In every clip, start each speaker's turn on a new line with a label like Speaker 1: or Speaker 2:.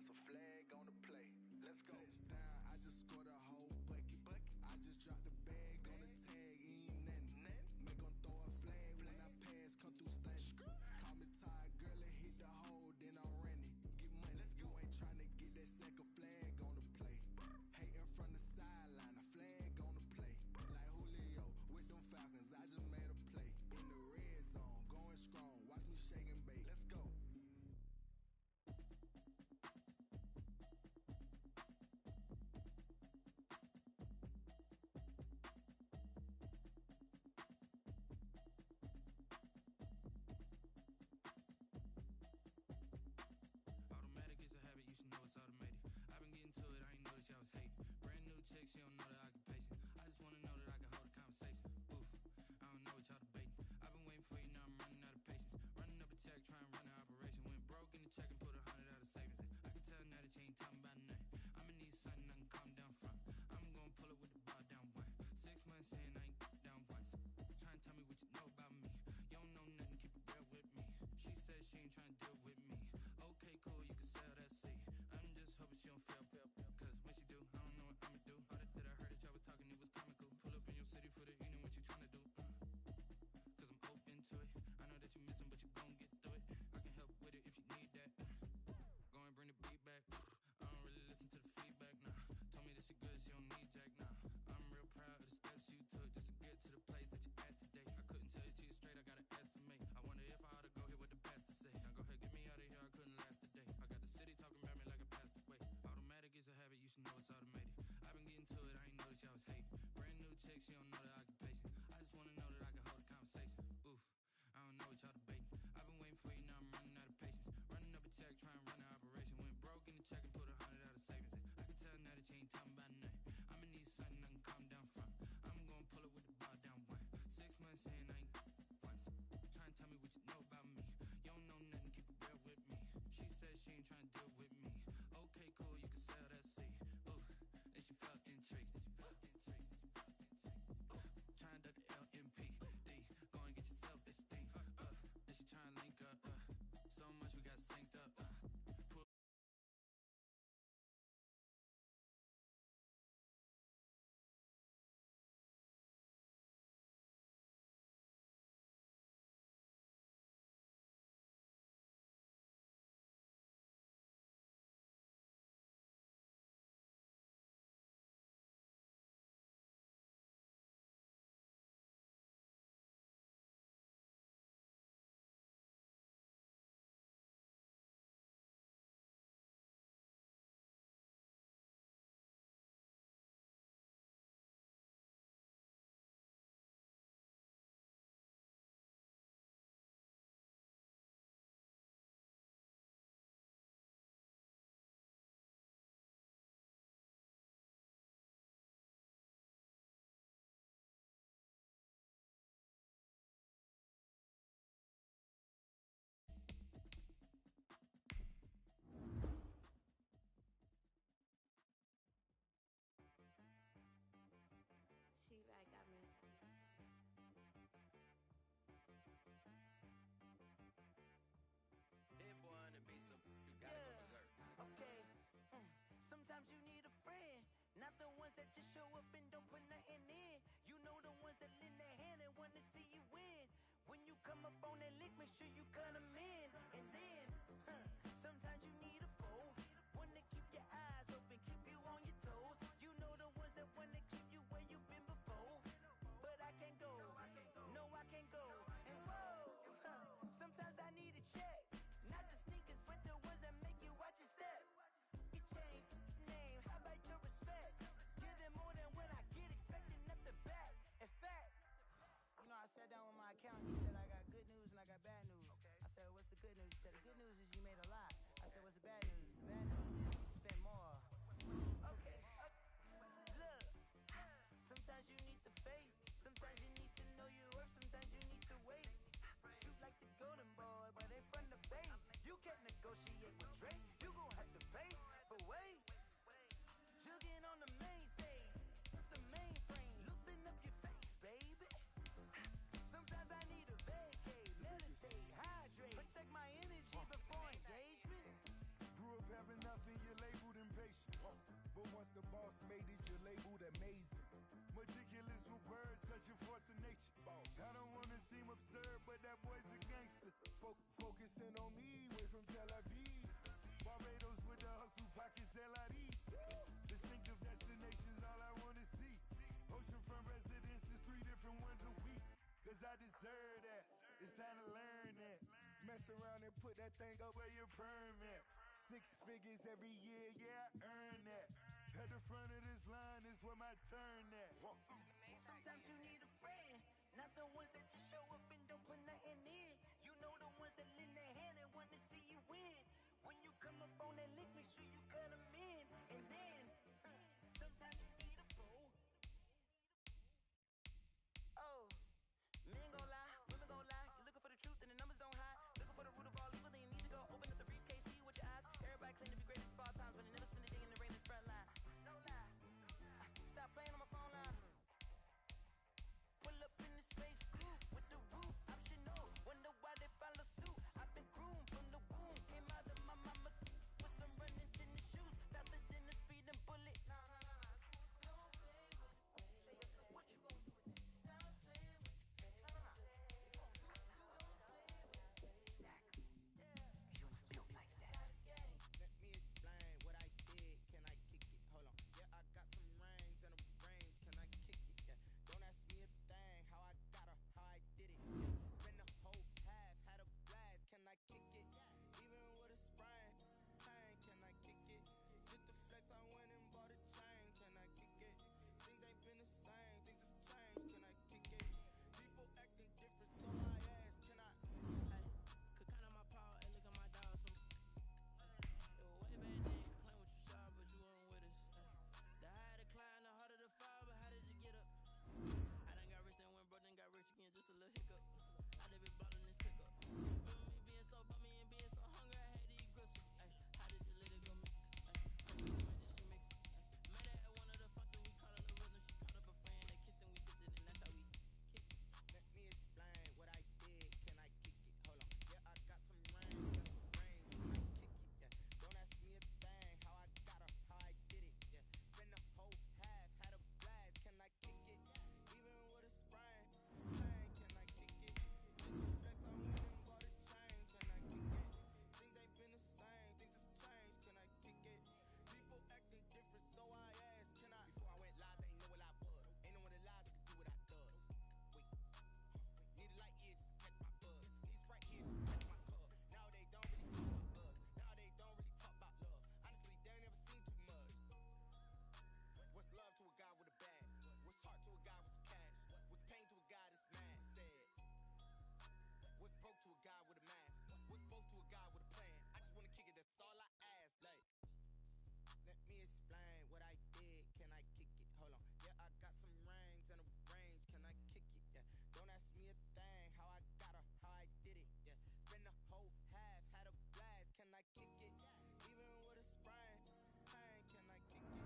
Speaker 1: That's a flag on the play. Let's go.
Speaker 2: Touchdown, I just scored a whole bucket. I just dropped the bag on the tag, ain't nothing. Make 'em throw a flag when I pass, come through stunning. Call me tired, girl, and hit the hole, then I'm running. Get money, you ain't tryna get that second flag on the play. Hating from the sideline, a flag on the play. Like Julio with them Falcons, I just made a play. In the red zone, going strong, watch me shake and bake.
Speaker 1: Let's go.
Speaker 3: Automatic is a habit, you should know it's automated. I've been getting to it, I ain't noticed y'all was hating. Brand new chick, she don't know the occupation. I just wanna know that I can hold a conversation. Oof, I don't know what y'all debating. I've been waiting for you, now I'm running out of patience. Running up a check, trying to run an operation. Went broke in the check and put 100 out of savings. I can tell now that you ain't talking about nothing. I'ma need something I can calm down from. I'm gonna pull it with the bar down one. 6 months in, I ain't down once. Trying to tell me what you know about me. You don't know nothing, keep it real with me. She says she ain't trying to deal with me. Okay, cool, you can sell that seat. I'm just hoping she don't fail. Cause when she do, I don't know what I'ma do. All that I heard that y'all was talking, it was comical. Pull up in your city for the evening, what you tryna do? Cause I'm open to it. I know that you missing, but you gon' get through it. I can help with it if you need that. Go and bring the beat back. I don't really listen to the feedback, nah. Told me that she good, she don't need jack, nah. I'm real proud of the steps you took just to get to the place that you at today. I couldn't tell you to you straight, I gotta estimate. I wonder if I ought to go here with the pastor say. Now go ahead, get me out of here, I couldn't last a day. I got the city talking about me like I passed away. Automatic is a habit, you should know it's automated. I've been getting to it, I ain't noticed y'all was hating. Brand new chick, she don't know the occupation. I just wanna know that I can hold a conversation. Oof, I don't know what y'all debating. I've been waiting for you, now I'm running out of patience. Running up a check, trying to run an operation. Went broke in the check and put 100 out of savings. I can tell now that you ain't talking about nothing. I'ma need something I can calm down from. I'm gonna pull it with the bar down one. 6 months in, I ain't once. Trying to tell me what you know about me. You don't know nothing, keep it real with me. She says she ain't trying to deal with me. Okay, cool, you can sell that seat. Ooh, and she felt intrigued. Trying to duck the LMPD. Go and get your self-esteem. And she trying to link up. So much we got synced up. Pull
Speaker 4: She right got me.
Speaker 5: Hit boy on the beat, so you gotta go berserk.
Speaker 6: Okay. Sometimes you need a friend, not the ones that just show up and don't put nothing in. You know the ones that lend their hand and wanna see you win. When you come up on that lick, make sure you cut them in. And then, sometimes you need a foe, one to keep your eyes open, keep you on your toes. You know the ones that wanna keep you where you've been before. But I can't go, no I can't go. And whoa, sometimes I need a check. Not the sneakers, but the ones that make you watch your step. You change name, how about your respect? Give them more than what I get, expecting at the back. In fact, you know, I sat down with my accountant. He said I got good news and I got bad news. I said, what's the good news? He said, the good news is you made a lot. I said, what's the bad news? The bad news is you spent more. Okay, look. Sometimes you need the faith. Sometimes you need to know your worth. Sometimes you need to wait. Shoot like the golden boy, but they from the bay. You can't negotiate with Drake. You gon' have to pay. But wait, jugging on the main stage, the mainframe. Loosen up your face, baby. Sometimes I need a
Speaker 2: Boss made is your labeled amazing. Meticulous with words, such a force of nature. I don't wanna seem absurd, but that boy's a gangster. Focusing on me, way from Tel Aviv. Barbados with the hustle, pockets LIDs. Distinctive destinations, all I wanna see. Oceanfront residences, 3 different ones a week. Cause I deserve that, it's time to learn that. Mess around and put that thing up where your perm at. 6 figures every year, yeah, I earn that. At the front of this line is where my turn at.
Speaker 6: Sometimes you need a friend, not the ones that just show up and don't put nothing in. You know the ones that lend their hand and want to see you win. When you come up on that lick, make sure you cut them in. And then, sometimes you need a fool. Oh, men gon' lie, women gon' lie. You're looking for the truth and the numbers don't hide. Looking for the root of all evil, then you need to go open up the briefcase, see with your eyes. Everybody claim to be great at small times, but they never spend a day in the rain in the front line. No lie. Stop playing on my phone line. Pull up in the space coupe with the roof optional. Wonder why they follow suit. I've been groomed from the womb. Came out of my mama with some running tennis shoes. Faster than a speeding bullet. Nah. Don't play with it. Say what you gon' do? Stop playing with it. Don't play with it. Exactly. You built like that.
Speaker 4: Let me explain what I did. Can I kick it? Hold on. Yeah, I got some rings and a range. Can I kick it? Yeah. Don't ask me a thing. How I got her, how I did it. Yeah. Spent the whole half, had a blast. Can I kick it? Even with a sprain. Pain, can I kick it? Just the flex, I went and bought a chain. Can I kick it? Things ain't been the same. Things have changed. Can I kick it? People acting different, so I ask, can I?
Speaker 3: Hey, could count on my power and look at my dogs from. It was way back then, you claim what you saw, but you weren't with us. The higher the climb, the harder the fall, but how did you get up? I done got rich, then went broke, then got rich again, just a little hiccup. I done been ballin' this pickup. Remember me being so bummy and being so hungry, I had to eat gristle. Ay, how did the lady go miss? Ay, did she mix? Ay, met her at one of the functions, we caught her the rhythm. She caught up a friend, they kissed and we dipped it, and that's how we kicked it.
Speaker 4: Let me explain what I did. Can I kick it? Hold on. Yeah, I got some rings and a range. Can I kick it? Yeah. Don't ask me a thing. How I got her, how I did it. Yeah. Spent the whole half, had a blast. Can I kick it? Even with a sprain. Pain, can I kick it? Just the flex, I went and bought a chain. Can I kick it? Things ain't been the same. Things have changed. Can I kick it? People acting different, so I asked, can I? Before I went live, they ain't know what I was. Ain't no one alive that could do what I does. Wait. Need a light year just to catch my buzz. Need Sprite here just to catch my cub. Now they don't really talk about us. Now they don't really talk about love. Honestly, they ain't never seen too much. What's love to a guy with a bag? What's heart to a guy with some cash? What's pain to a guy that's mad? Said. What's broke to a guy with a mask? What's broke to a guy with a plan? I just wanna kick it, that's all I ask. Like, let me explain what I did. Can I kick it? Hold on. Yeah, I got some rings and a range. Can I kick it? Yeah. Don't ask me a thing. How I got her, how I did it. Yeah. Spent the whole half, had a blast. Can I kick it? Even with a sprain. Pain, can I kick it?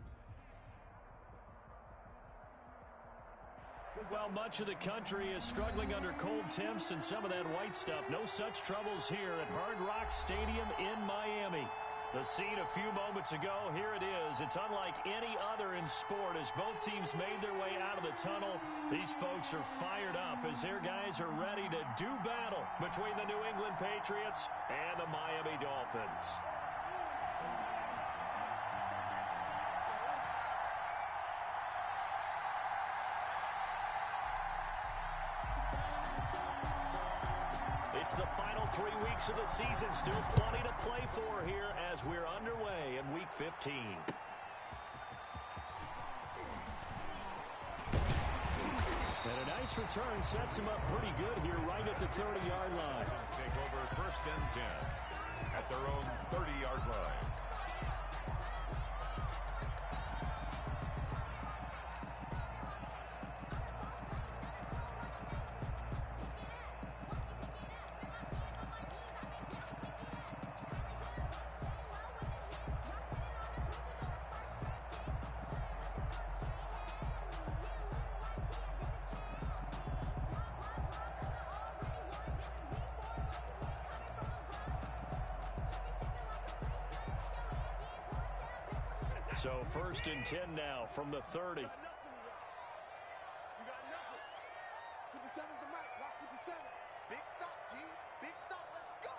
Speaker 7: Well, much of the country is struggling under cold temps and some of that white stuff. No such troubles here at Hard Rock Stadium in Miami. The scene a few moments ago, here it is. It's unlike any other in sport as both teams made their way out of the tunnel. These folks are fired up as their guys are ready to do battle between the New England Patriots and the Miami Dolphins. It's the final 3 weeks of the season. Still plenty to play for here as we're underway in Week 15. And a nice return sets him up pretty good here right at the 30-yard line.
Speaker 8: Take over 1st and 10 at their own 30-yard line.
Speaker 7: So 1st and 10 now from the 30.
Speaker 2: You got nothing. 57's the mic. Watch 57.
Speaker 4: Big stop, G. Big stop. Let's go.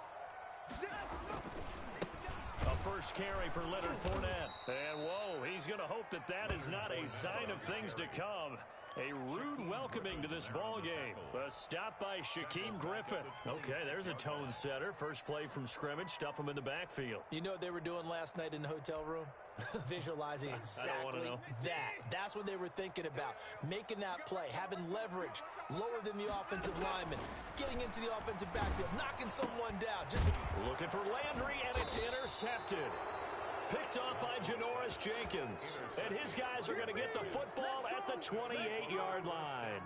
Speaker 7: A first carry for Leonard Fournette. And whoa, he's going to hope that that is not a sign of things to come. A rude welcoming to this ball game. A stop by Shaquem Griffin. Okay, there's a tone setter. First play from scrimmage. Stuff him in the backfield.
Speaker 9: You know what they were doing last night in the hotel room? Visualizing exactly that. That's what they were thinking about. Making that play, having leverage, lower than the offensive lineman, getting into the offensive backfield, knocking someone down. Just
Speaker 7: looking for Landry, and it's intercepted. Picked off by Janoris Jenkins. And his guys are going to get the football at the 28-yard line.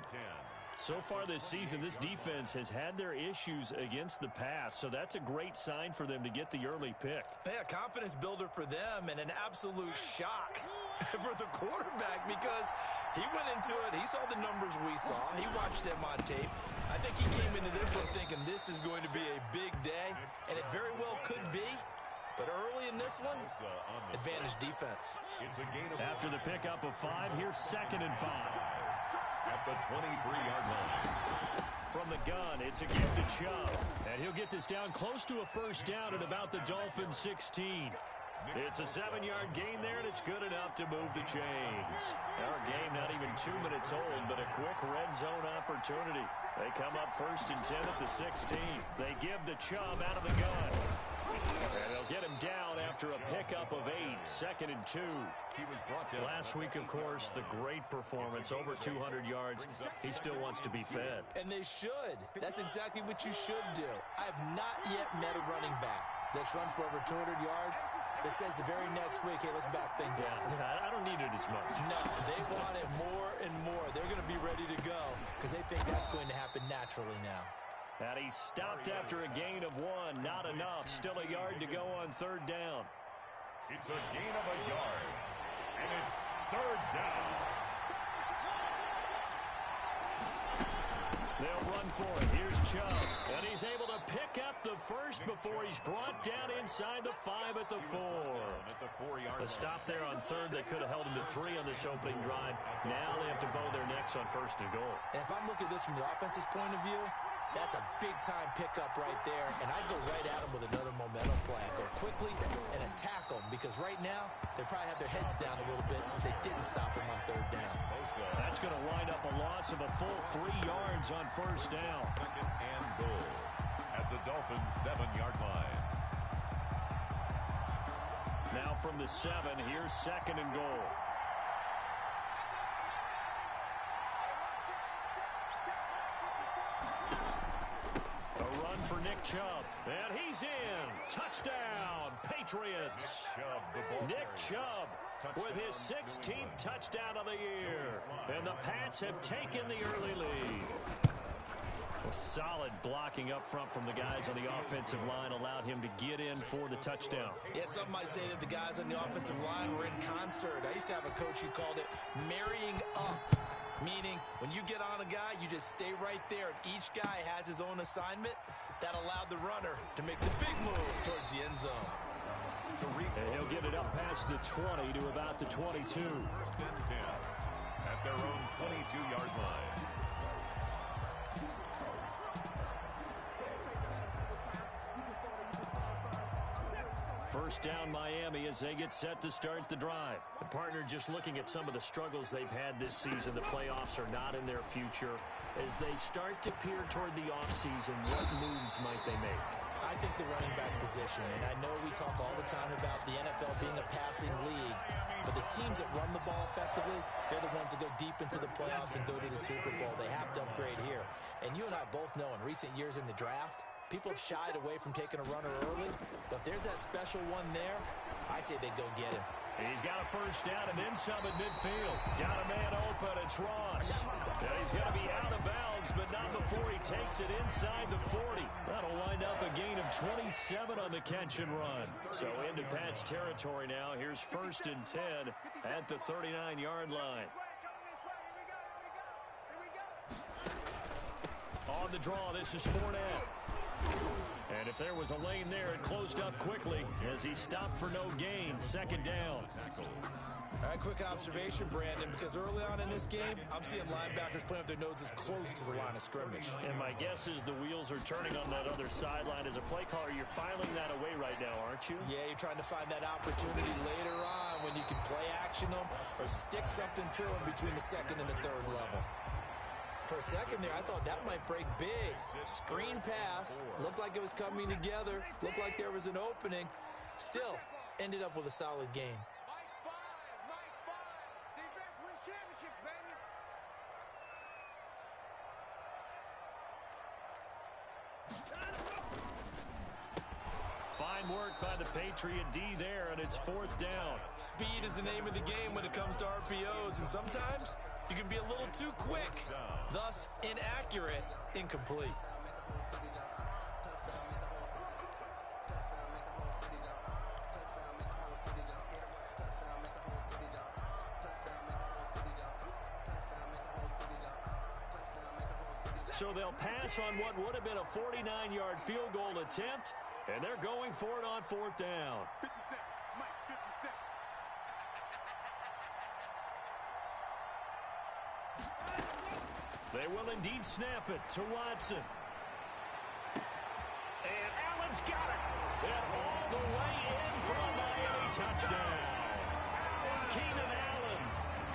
Speaker 7: So far this season, this defense has had their issues against the pass, so that's a great sign for them to get the early pick.
Speaker 9: Yeah, confidence builder for them and an absolute shock for the quarterback because he went into it. He saw the numbers we saw. He watched them on tape. I think he came into this one thinking this is going to be a big day, and it very well could be. But early in this one, advantage defense.
Speaker 7: After the pickup of 5, here's 2nd and 5.
Speaker 8: At the 23-yard line.
Speaker 7: From the gun, it's again to Chubb. And he'll get this down close to a first down at about the Dolphins' 16. It's a 7-yard gain there, and it's good enough to move the chains. Our game not even 2 minutes old, but a quick red zone opportunity. They come up 1st and 10 at the 16. They give the Chubb out of the gun. And they'll get him down after a pickup of 8, 2nd and 2.
Speaker 8: He was brought down.
Speaker 7: Last week, of course, the great performance, over 200 yards. He still wants to be fed.
Speaker 9: And they should. That's exactly what you should do. I have not yet met a running back that's run for over 200 yards that says the very next week, hey, let's back things up.
Speaker 7: Yeah, I don't need it as much.
Speaker 9: No, they want it more and more. They're going to be ready to go because they think that's going to happen naturally now.
Speaker 7: And he stopped after a gain of 1. Not enough. Still a yard to go on 3rd down.
Speaker 8: It's a gain of a yard. And it's 3rd down.
Speaker 7: They'll run for it. Here's Chubb. And he's able to pick up the first before he's brought down inside the 5 at the 4. A stop there on 3rd that could have held him to 3 on this opening drive. Now they have to bow their necks on 1st and goal.
Speaker 9: And if I'm looking at this from the offense's point of view, that's a big-time pickup right there, and I'd go right at them with another momentum play. Go quickly and attack them because right now they probably have their heads down a little bit since they didn't stop them on 3rd down.
Speaker 7: That's going to wind up a loss of a full 3 yards on 1st down.
Speaker 8: 2nd and goal at the Dolphins' 7-yard line.
Speaker 7: Now from the 7, here's 2nd and goal. For Nick Chubb, and he's in. Touchdown, Patriots. Nick Chubb with his 16th touchdown of the year, and the Pats have taken the early lead. A solid blocking up front from the guys on the offensive line allowed him to get in for the touchdown.
Speaker 9: Yeah, some might say that the guys on the offensive line were in concert. I used to have a coach who called it marrying up. Meaning, when you get on a guy, you just stay right there, and each guy has his own assignment. That allowed the runner to make the big move towards the end zone.
Speaker 7: And he'll get it up past the 20 to about the 22.
Speaker 8: 1st and 10 at their own 22-yard line.
Speaker 7: First down Miami as they get set to start the drive. The partner just looking at some of the struggles they've had this season. The playoffs are not in their future. As they start to peer toward the offseason, what moves might they make?
Speaker 9: I think the running back position, and I know we talk all the time about the NFL being a passing league, but the teams that run the ball effectively, they're the ones that go deep into the playoffs and go to the Super Bowl. They have to upgrade here. And you and I both know in recent years in the draft, people have shied away from taking a runner early, but if there's that special one there, I say they go get him.
Speaker 7: He's got a first down and then some at midfield. Got a man open, it's Ross. And he's going to be out of bounds, but not before he takes it inside the 40. That'll wind up a gain of 27 on the catch and run. So into Pat's territory now. Here's 1st and 10 at the 39-yard line. On the draw, this is Fournette. And if there was a lane there, it closed up quickly as he stopped for no gain. Second down.
Speaker 9: All right, quick observation, Brandon, because early on in this game, I'm seeing linebackers playing with their noses close to the line of scrimmage.
Speaker 7: And my guess is the wheels are turning on that other sideline. As a play caller, you're filing that away right now, aren't you?
Speaker 9: Yeah, you're trying to find that opportunity later on when you can play action them or stick something to them between the second and the third level. For a second there, I thought that might break big. Screen pass. Looked like it was coming together. Looked like there was an opening. Still, ended up with a solid game.
Speaker 7: Fine work by the Patriot D there, and it's fourth down.
Speaker 9: Speed is the name of the game when it comes to RPOs, and sometimes you can be a little too quick, thus inaccurate, incomplete.
Speaker 7: So they'll pass on what would have been a 49-yard field goal attempt, and they're going for it on fourth down.
Speaker 1: 50 Cent, Mike, 50 Cent.
Speaker 7: They will indeed snap it to Watson. And Allen's got it. And all the way in for a Miami touchdown. Keenan Allen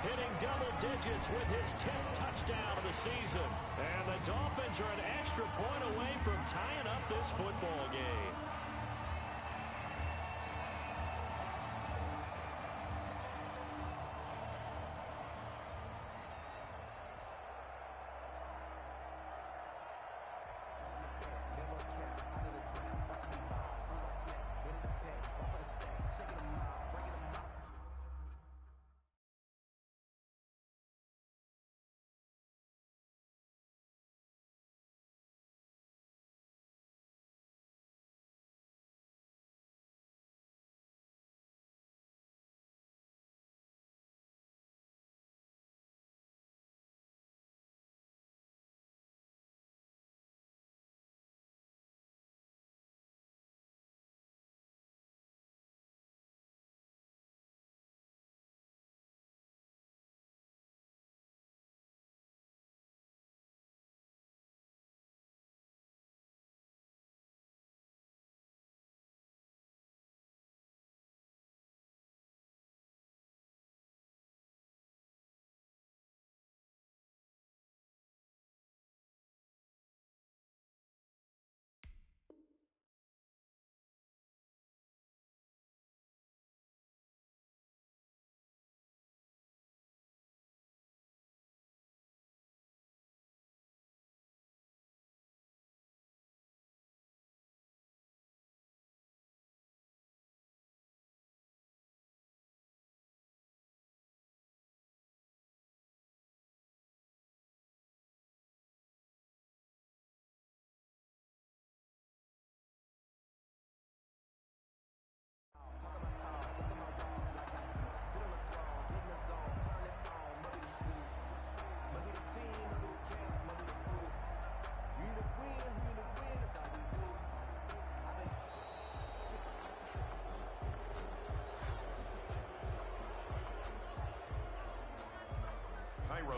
Speaker 7: hitting double digits with his 10th touchdown of the season. And the Dolphins are an extra point away from tying up this football game.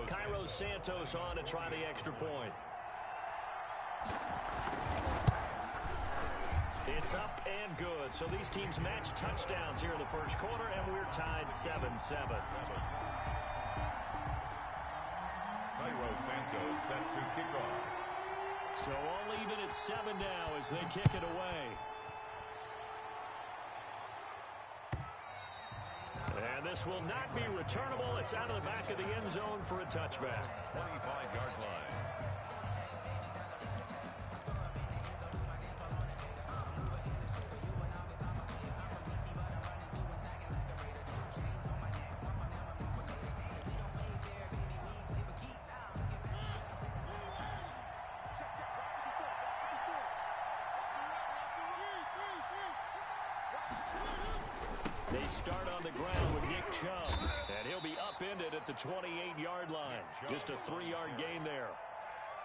Speaker 7: Cairo Santos on to try the extra point. It's up and good. So these teams match touchdowns here in the first quarter, and we're tied 7-7.
Speaker 8: Cairo Santos set to kick off.
Speaker 7: So all even at 7 now as they kick it away. And this will not be returnable. It's out of the back of the end zone for a touchback.
Speaker 8: 25-yard line.
Speaker 7: They start on the ground with Nick Chubb, and he'll be upended at the 28-yard line. Just a 3-yard gain there.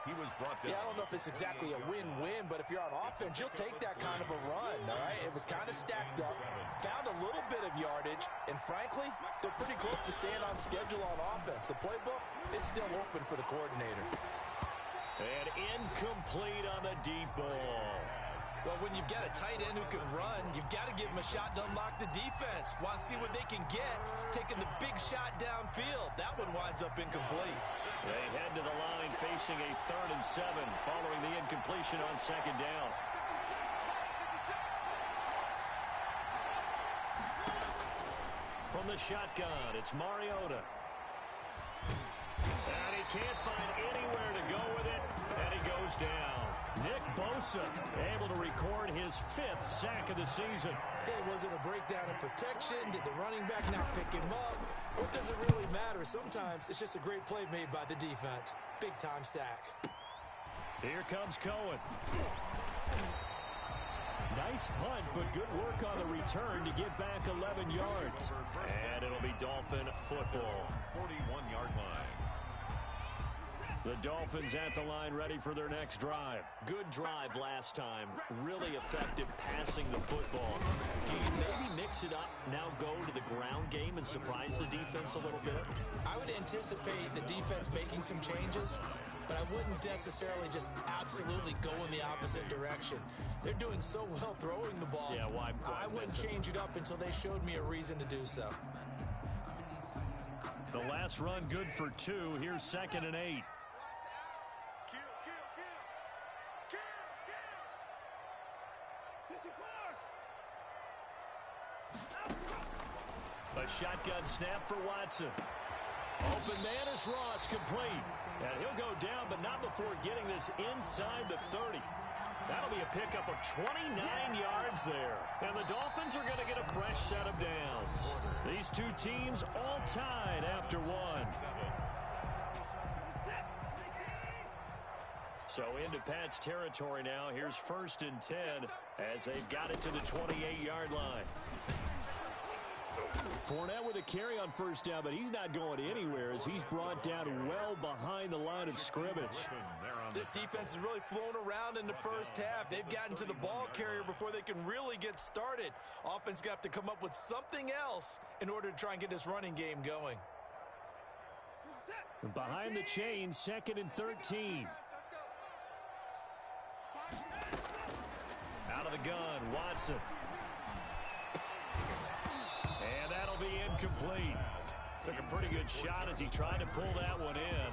Speaker 8: He was brought down.
Speaker 9: Yeah, I don't know if it's exactly a win-win, but if you're on offense, you'll take that kind of a run, all right? It was kind of stacked up, found a little bit of yardage, and frankly, they're pretty close to staying on schedule on offense. The playbook is still open for the coordinator.
Speaker 7: And incomplete on the deep ball.
Speaker 9: Well, when you've got a tight end who can run, you've got to give him a shot to unlock the defense. Want to see what they can get, taking the big shot downfield. That one winds up incomplete.
Speaker 7: They head to the line facing a 3rd and 7 following the incompletion on 2nd down. From the shotgun, it's Mariota. And he can't find anywhere to go with it, and he goes down. Nick Bosa able to record his 5th sack of the season.
Speaker 9: Hey, was it a breakdown in protection? Did the running back not pick him up? What does it really matter? Sometimes it's just a great play made by the defense. Big-time sack.
Speaker 7: Here comes Cohen. Nice punt, but good work on the return to get back 11 yards. And it'll be Dolphin football.
Speaker 8: 41-yard line.
Speaker 7: The Dolphins at the line, ready for their next drive. Good drive last time. Really effective passing the football. Do you maybe mix it up, now go to the ground game and surprise the defense a little bit?
Speaker 9: I would anticipate the defense making some changes, but I wouldn't necessarily just absolutely go in the opposite direction. They're doing so well throwing the ball.
Speaker 7: Yeah, why
Speaker 9: I wouldn't change it up until they showed me a reason to do so.
Speaker 7: The last run good for 2. Here's 2nd and 8. A shotgun snap for Watson. Open man is Ross, complete. And he'll go down, but not before getting this inside the 30. That'll be a pickup of 29 yards there. And the Dolphins are going to get a fresh set of downs. These two teams all tied after 1. So into Pat's territory now. Here's 1st and 10 as they've got it to the 28-yard line. Fournette with a carry on 1st down, but he's not going anywhere as he's brought down well behind the line of scrimmage.
Speaker 9: This defense has really flown around in the first half. They've gotten to the ball carrier before they can really get started. Offense got to come up with something else in order to try and get this running game going.
Speaker 7: Behind the chain, 2nd and 13. Out of the gun, Watson. And that'll be incomplete. Took a pretty good shot as he tried to pull that one in.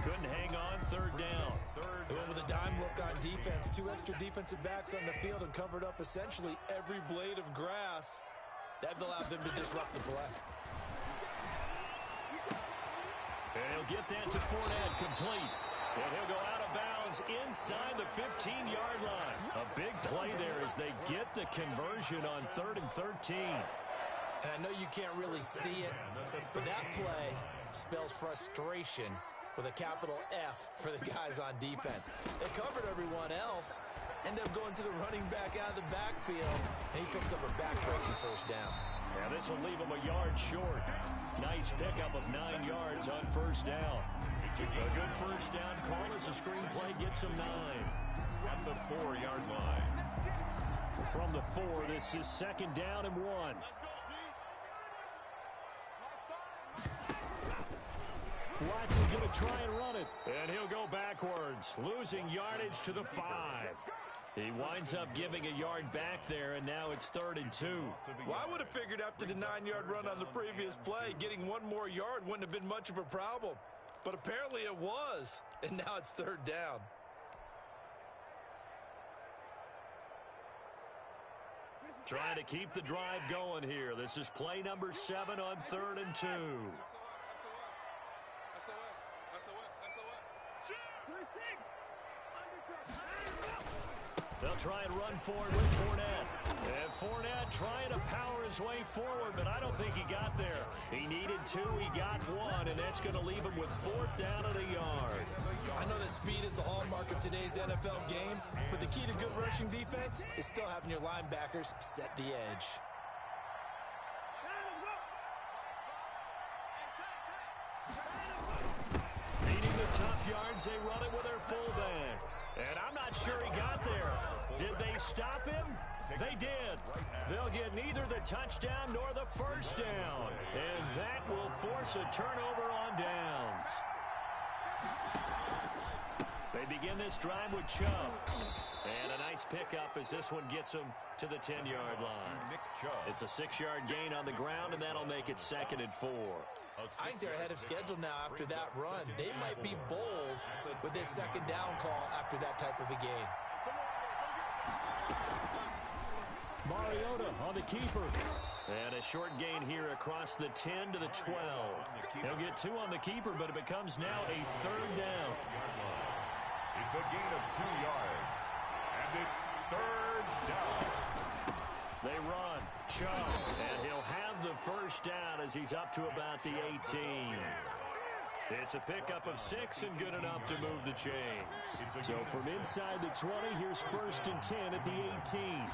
Speaker 7: Couldn't hang on, 3rd down.
Speaker 9: They went with a dime look on defense. 2 extra defensive backs on the field and covered up essentially every blade of grass. That allowed them to disrupt the play.
Speaker 7: And he'll get that to Fournette, complete. And he'll go out of bounds inside the 15-yard line. A big play there as they get the conversion on 3rd and 13.
Speaker 9: And I know you can't really see it, but that play spells frustration with a capital F for the guys on defense. They covered everyone else, end up going to the running back out of the backfield, and he picks up a back-breaking 1st down.
Speaker 7: Yeah, this will leave him a yard short. Nice pickup of 9 yards on 1st down. A good 1st down call as the screenplay gets him 9.
Speaker 8: At the 4-yard line.
Speaker 7: From the 4, this is 2nd down and 1. Watson's going to try and run it. And he'll go backwards, losing yardage to the 5. He winds up giving a yard back there, and now it's 3rd and 2.
Speaker 9: Well, I would have figured after the 9-yard run on the previous play, getting 1 more yard wouldn't have been much of a problem. But apparently it was, and now it's 3rd down.
Speaker 7: Trying to keep the drive going here. This is play number 7 on 3rd and 2. They'll try and run forward with Fournette. And Fournette trying to power his way forward, but I don't think he got there. He needed 2, he got 1, and that's going to leave him with 4th down and a yard.
Speaker 9: I know that speed is the hallmark of today's NFL game, but the key to good rushing defense is still having your linebackers set the edge.
Speaker 7: Beating the tough yards. They run it with their fullback. And I'm not sure he got there. Did they stop him? They did. They'll get neither the touchdown nor the first down. And that will force a turnover on downs. They begin this drive with Chubb. And a nice pickup as this one gets them to the 10-yard line. It's a 6-yard gain on the ground, and that'll make it 2nd and 4.
Speaker 9: I think they're ahead of schedule now after that run. They might be bold with this 2nd down call after that type of a gain.
Speaker 7: Mariota on the keeper. And a short gain here across the 10 to the 12. He'll get 2 on the keeper, but it becomes now a 3rd down.
Speaker 8: It's a gain of 2 yards. And it's 3rd down.
Speaker 7: They run. Chubb. And he'll have the first down as he's up to about the 18. It's a pickup of 6 and good enough to move the chains. So from inside the 20, here's 1st and 10 at the 18.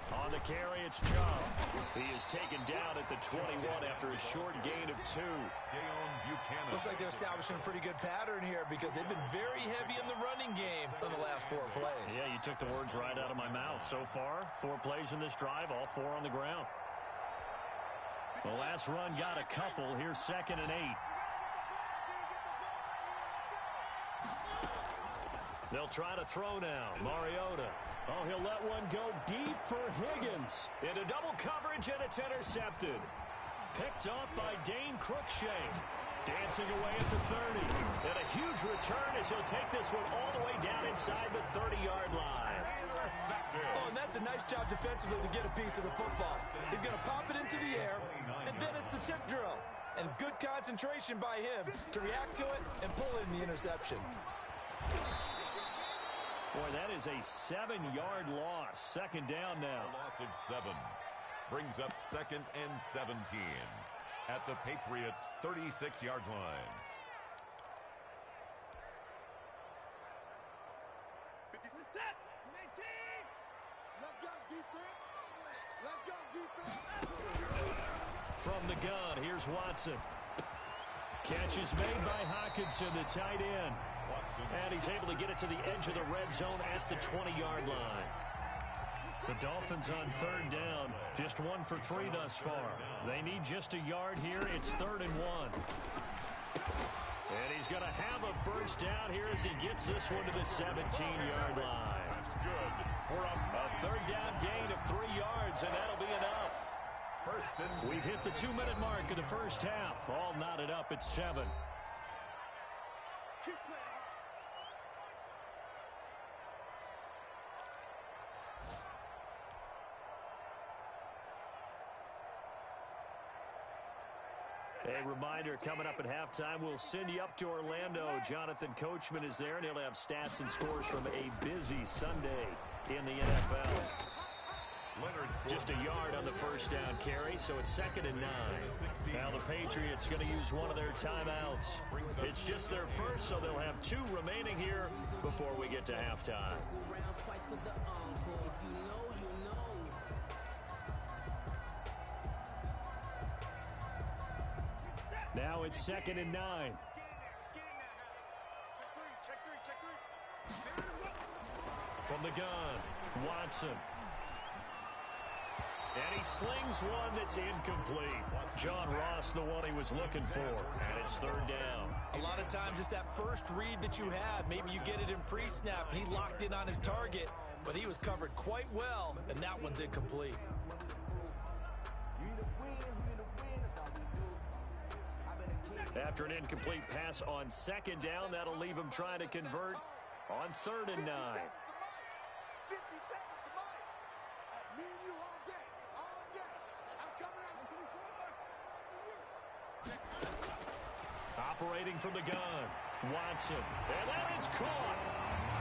Speaker 7: On the carry, it's Chubb. He is taken down at the 21 after a short gain of 2.
Speaker 9: Looks like they're establishing a pretty good pattern here because they've been very heavy in the running game in the last 4 plays.
Speaker 7: Yeah, you took the words right out of my mouth. So far, 4 plays in this drive, all 4 on the ground. The last run got a couple. Here's 2nd and 8. They'll try to throw now. Mariota. Oh, he'll let one go deep for Higgins. Into double coverage, and it's intercepted. Picked off by Dane Cruikshank. Dancing away at the 30. And a huge return as he'll take this one all the way down inside the 30-yard line.
Speaker 9: Oh, and that's a nice job defensively to get a piece of the football. He's going to pop it into the air, and then it's the tip drill. And good concentration by him to react to it and pull in the interception.
Speaker 7: Boy, that is a 7-yard loss. 2nd down now.
Speaker 8: A loss of 7 brings up 2nd and 17 at the Patriots' 36-yard line.
Speaker 1: 50 set. 19. Let's go, defense. Let's go, defense.
Speaker 7: From the gun, here's Watson. Catch is made by Hawkinson, the tight end. And he's able to get it to the edge of the red zone at the 20-yard line. The Dolphins on 3rd down. Just 1 for 3 thus far. They need just a yard here. It's 3rd and 1. And he's going to have a first down here as he gets this one to the 17-yard line.
Speaker 8: That's good. We're up.
Speaker 7: A 3rd down gain of 3 yards, and that'll be enough. We've hit the 2-minute mark of the first half. All knotted up at 7. A reminder, coming up at halftime, we'll send you up to Orlando. Jonathan Coachman is there, and he'll have stats and scores from a busy Sunday in the NFL. Just a yard on the first down carry, so it's 2nd and 9. Now the Patriots going to use one of their timeouts. It's just their first, so they'll have 2 remaining here before we get to halftime. Now it's 2nd and 9. From the gun, Watson. And he slings one that's incomplete. John Ross, the one he was looking for. And it's 3rd down.
Speaker 9: A lot of times it's that first read that you have. Maybe you get it in pre-snap, and he locked in on his target, but he was covered quite well, and that one's incomplete.
Speaker 7: After an incomplete pass on 2nd down, that'll leave him trying to convert on 3rd and 9.
Speaker 1: 50 seconds to Mike. Me and you all day. All day. I'm coming out.
Speaker 7: Operating from the gun, Watson. And that is caught.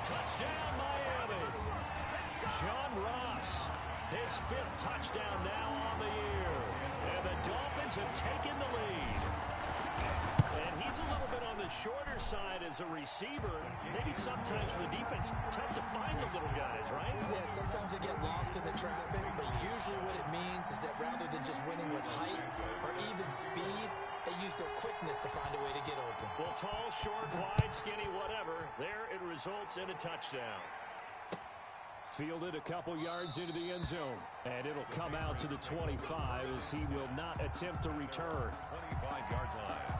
Speaker 7: Touchdown, Miami. John Ross, his 5th touchdown now on the year. And the Dolphins have taken the lead. And he's a little bit on the shorter side as a receiver. Maybe sometimes for the defense, tough to find the little guys, right?
Speaker 9: Yeah, sometimes they get lost in the traffic, but usually what it means is that rather than just winning with height or even speed, they use their quickness to find a way to get open.
Speaker 7: Well, tall, short, wide, skinny, whatever. There it results in a touchdown. Fielded a couple yards into the end zone. And it'll come out to the 25 as he will not attempt to return.
Speaker 8: 25-yard line.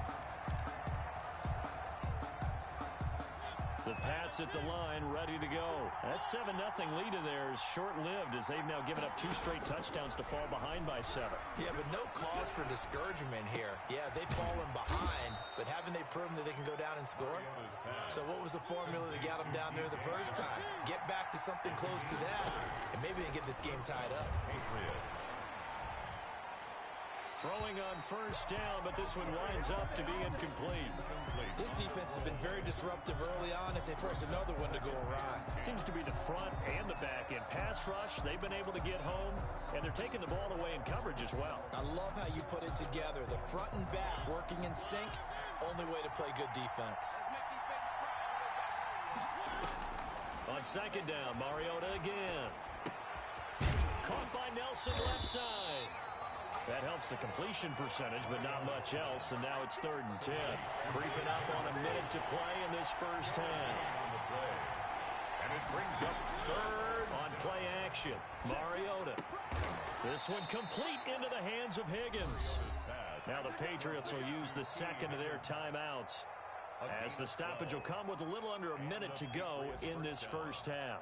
Speaker 7: The Pats at the line, ready to go. That 7-0 lead of theirs short-lived as they've now given up 2 straight touchdowns to fall behind by 7.
Speaker 9: Yeah, but no cause for discouragement here. Yeah, they've fallen behind, but haven't they proven that they can go down and score? So what was the formula that got them down there the first time? Get back to something close to that, and maybe they can get this game tied up.
Speaker 8: Patriots.
Speaker 7: Throwing on first down, but this one winds up to be incomplete.
Speaker 9: This defense has been very disruptive early on as they force another one to go awry.
Speaker 7: Seems to be the front and the back end. Pass rush, they've been able to get home, and they're taking the ball away in coverage as well.
Speaker 9: I love how you put it together. The front and back working in sync, only way to play good defense.
Speaker 7: On second down, Mariota again. Caught by Nelson left side. That helps the completion percentage, but not much else, and now it's 3rd and 10. Creeping up on a minute to play in this first half.
Speaker 8: And it brings up 3rd.
Speaker 7: On play action, Mariota. This one complete into the hands of Higgins. Now the Patriots will use the second of their timeouts, as the stoppage will come with a little under a minute to go in this first half.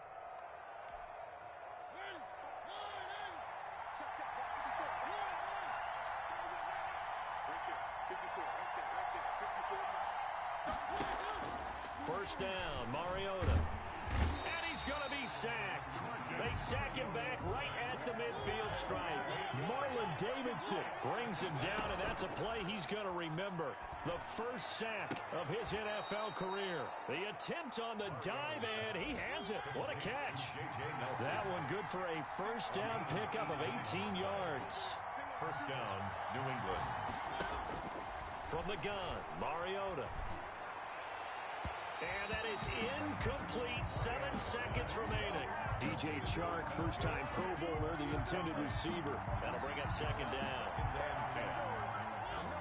Speaker 7: First down, Mariota. And he's going to be sacked. They sack him back right at the midfield stripe. Marlon Davidson brings him down, and that's a play he's going to remember. The first sack of his NFL career. The attempt on the dive, and he has it. What a catch. That one good for a first down pickup of 18 yards.
Speaker 8: First down, New England.
Speaker 7: From the gun, Mariota. And that is incomplete. 7 seconds remaining. DJ Chark, first-time Pro Bowler, the intended receiver. That'll bring up second down.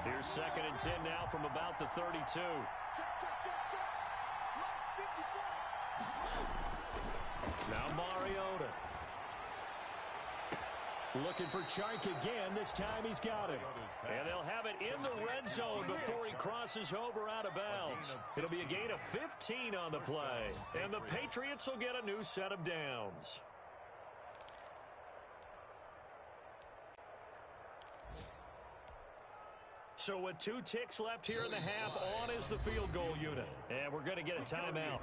Speaker 7: Here's 2nd and 10 now from about the 32. Now Mariota. Looking for Chark again. This time he's got it. And they'll have it in the red zone before he crosses over out of bounds. It'll be a gain of 15 on the play. And the Patriots will get a new set of downs. So with 2 ticks left here in the half, on is the field goal unit. And we're going to get a timeout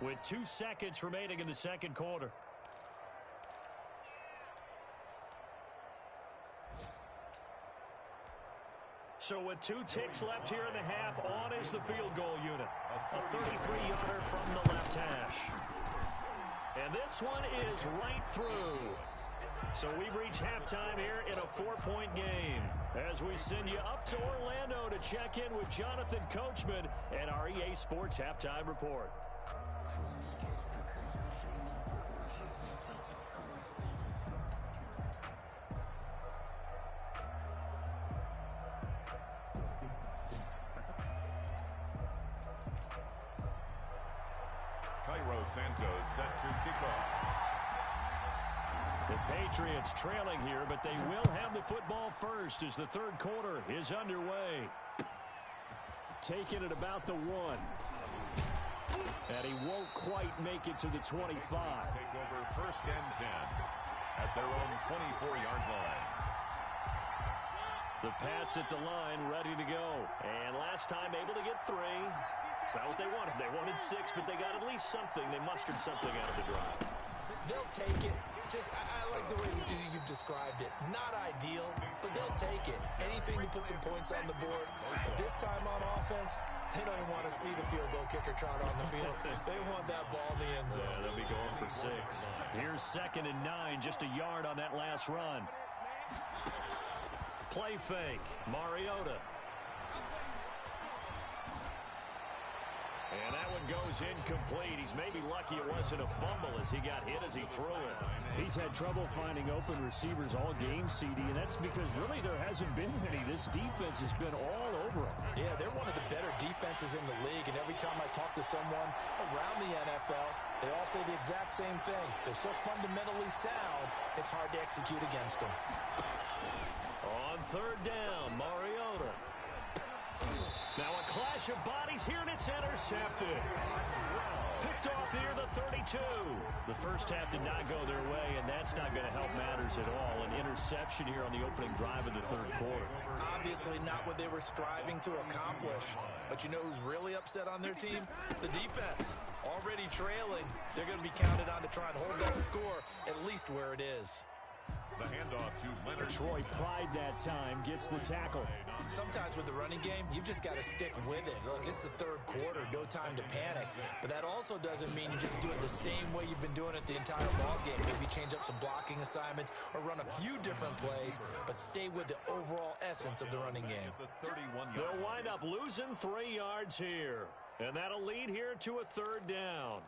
Speaker 7: with 2 seconds remaining in the second quarter. So with 2 ticks left here in the half, on is the field goal unit. A 33-yarder from the left hash. And this one is right through. So we've reached halftime here in a 4-point game, as we send you up to Orlando to check in with Jonathan Coachman and our EA Sports Halftime Report.
Speaker 8: Santos set to kick off.
Speaker 7: The Patriots trailing here, but they will have the football first as the third quarter is underway. Taking it about the 1. And he won't quite make it to the 25.
Speaker 8: Take over 1st and 10 at their own 24-yard line.
Speaker 7: The Pats at the line, ready to go. And last time able to get 3. It's not what they wanted. They wanted 6, but they got at least something. They mustered something out of the drive.
Speaker 9: They'll take it. I like the way you've described it. Not ideal, but they'll take it. Anything to put some points on the board. But this time on offense, they don't even want to see the field goal kicker trot on the field. They want that ball in the end zone.
Speaker 7: Yeah, they'll be going for 6. Here's 2nd and 9, just a yard on that last run. Play fake, Mariota. And that one goes incomplete. He's maybe lucky it wasn't a fumble as he got hit as he threw it.
Speaker 10: He's had trouble finding open receivers all game, CD, and that's because really there hasn't been any. This defense has been all over him.
Speaker 9: Yeah, they're one of the better defenses in the league, and every time I talk to someone around the NFL, they all say the exact same thing. They're so fundamentally sound, it's hard to execute against them.
Speaker 7: On third down, Mariota. Now a clash of bodies here, and it's intercepted. Picked off near the 32. The first half did not go their way, and that's not going to help matters at all. An interception here on the opening drive of the third quarter.
Speaker 9: Obviously not what they were striving to accomplish. But you know who's really upset on their team? The defense. Already trailing. They're going to be counted on to try and hold that score at least where it is.
Speaker 8: The handoff to Leonard.
Speaker 10: Troy Pride that time gets the tackle.
Speaker 9: Sometimes with the running game, you've just got to stick with it. Look, it's the third quarter, no time to panic. But that also doesn't mean you just do it the same way you've been doing it the entire ball game. Maybe change up some blocking assignments or run a few different plays, but stay with the overall essence of the running game.
Speaker 7: They'll wind up losing 3 yards here. And that'll lead here to a third down.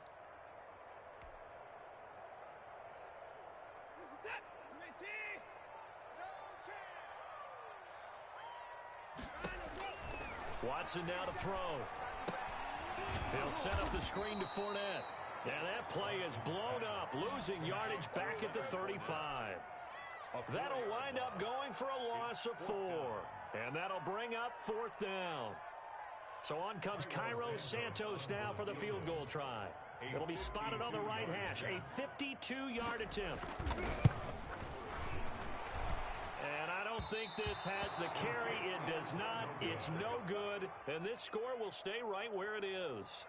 Speaker 7: Watson now to throw. He'll set up the screen to Fournette. And that play is blown up, losing yardage back at the 35. That'll wind up going for a loss of 4. And that'll bring up fourth down. So on comes Cairo Santos now for the field goal try. It'll be spotted on the right hash. A 52-yard attempt. And I don't think this has the carry. It does not. It's no good. And this score will stay right where it is.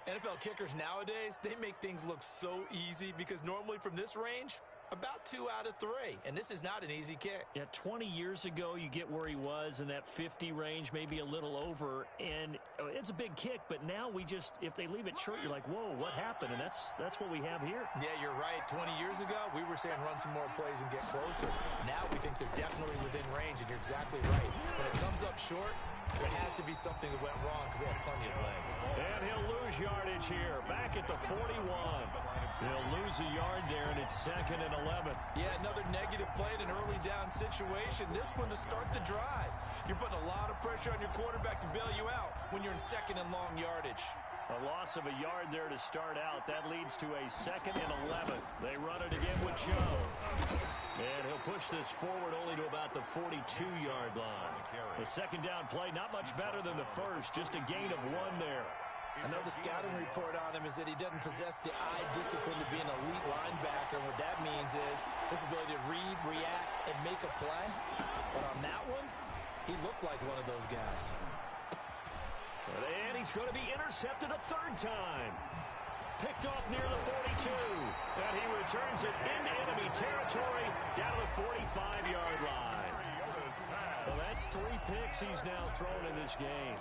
Speaker 9: NFL kickers nowadays, they make things look so easy because normally from this range, about 2 out of 3. And this is not an easy kick.
Speaker 7: Yeah, 20 years ago, you get where he was in that 50 range, maybe a little over. And it's a big kick, but now we just, if they leave it short, you're like, whoa, what happened? And that's what we have here.
Speaker 9: Yeah, you're right. 20 years ago, we were saying run some more plays and get closer. Now we think they're definitely within range, and you're exactly right. When it comes up short, there has to be something that went wrong because they have plenty of leg.
Speaker 7: And he'll lose yardage here, back at the 41. He'll lose a yard there, and it's 2nd and 11.
Speaker 9: Yeah, another negative play in an early down situation. This one to start the drive. You're putting a lot of pressure on your quarterback to bail you out when you're in 2nd and long yardage.
Speaker 7: A loss of a yard there to start out. That leads to a 2nd and 11. They run it again with Joe. And he'll push this forward only to about the 42-yard line. The second down play, not much better than the first, just a gain of 1 there.
Speaker 9: I know the scouting report on him is that he doesn't possess the eye discipline to be an elite linebacker. And what that means is his ability to read, react, and make a play. But on that one, he looked like one of those guys.
Speaker 7: And he's going to be intercepted a 3rd time. Picked off near the 42. And he returns it into enemy territory down to the 45-yard line. Well, that's 3 picks he's now thrown in this game.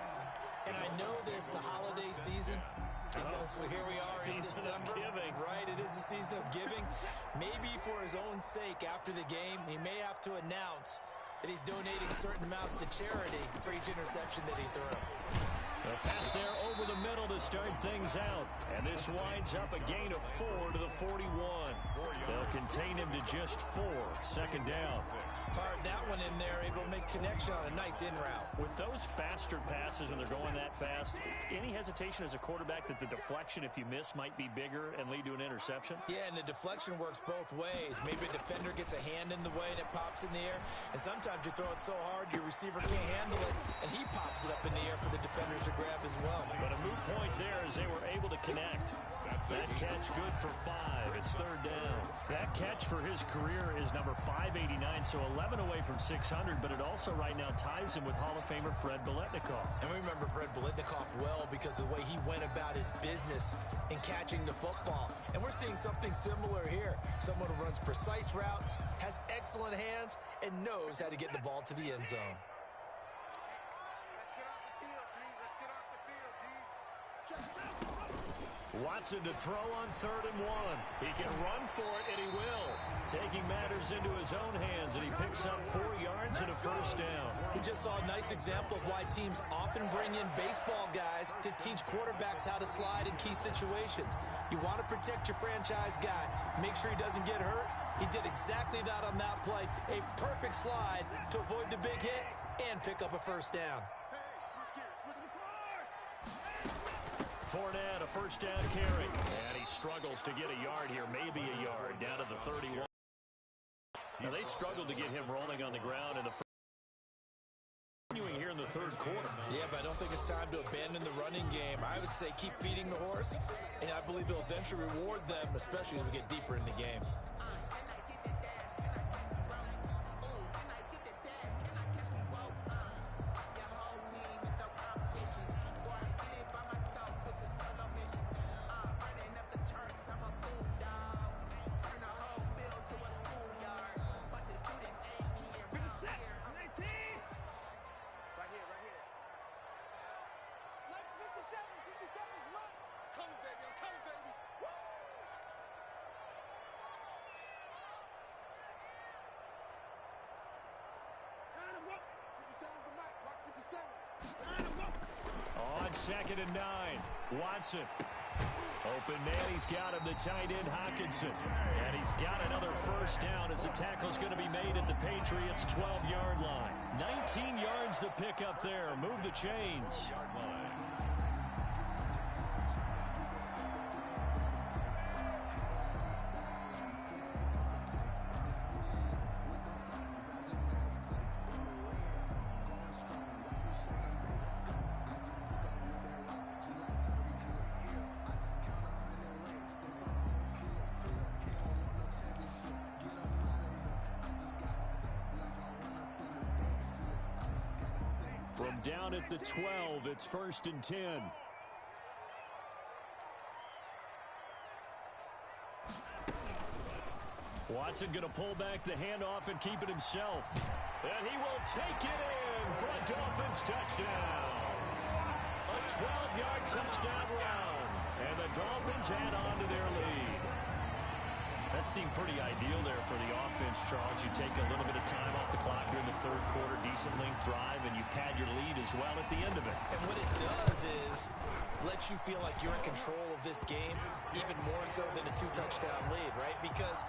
Speaker 9: And I know this, the holiday season, because here we are in December. Right, it is the season of giving. Maybe for his own sake, after the game, he may have to announce that he's donating certain amounts to charity for each interception that he threw.
Speaker 7: A pass there over the middle to start things out. And this winds up a gain of 4 to the 41. They'll contain him to just 4. 2nd down.
Speaker 9: Fired that one in there, able to make connection on a nice in route.
Speaker 7: With those faster passes when they're going that fast, any hesitation as a quarterback that the deflection, if you miss, might be bigger and lead to an interception?
Speaker 9: Yeah, and the deflection works both ways. Maybe a defender gets a hand in the way and it pops in the air. And sometimes you throw it so hard your receiver can't handle it, and he pops it up in the air for the defenders to grab as well.
Speaker 7: But a moot point there as they were able to connect. That catch good for 5. It's 3rd down. That catch for his career is number 589, so 11 away from 600, but it also right now ties him with Hall of Famer Fred Biletnikoff.
Speaker 9: And we remember Fred Biletnikoff well because of the way he went about his business in catching the football. And we're seeing something similar here. Someone who runs precise routes, has excellent hands, and knows how to get the ball to the end zone.
Speaker 7: Watson to throw on 3rd and 1. He can run for it, and he will. Taking matters into his own hands, and he picks up 4 yards and a first down.
Speaker 9: We just saw a nice example of why teams often bring in baseball guys to teach quarterbacks how to slide in key situations. You want to protect your franchise guy. Make sure he doesn't get hurt. He did exactly that on that play. A perfect slide to avoid the big hit and pick up a first down.
Speaker 7: Fournette, a first down carry. And he struggles to get a yard here, maybe a yard, down to the 31. Now, they struggled to get him rolling on the ground in the first. Continuing here in the 3rd quarter.
Speaker 9: Yeah, but I don't think it's time to abandon the running game. I would say keep feeding the horse, and I believe he'll eventually reward them, especially as we get deeper in the game.
Speaker 7: On 2nd and 9, Watson. Open man, he's got him, the tight end, Hockenson. And he's got another first down as the tackle's going to be made at the Patriots' 12-yard line. 19 yards to pick up there. Move the chains. From down at the 12, it's 1st and 10. Watson going to pull back the handoff and keep it himself. And he will take it in for a Dolphins touchdown. A 12-yard touchdown run. And the Dolphins add on to their lead. That seemed pretty ideal there for the offense, Charles. You take a little bit of time off the clock here in the 3rd quarter, decent length drive, and you pad your lead as well at the end of it.
Speaker 9: And what it does is let you feel like you're in control of this game, even more so than a 2-touchdown lead, right? Because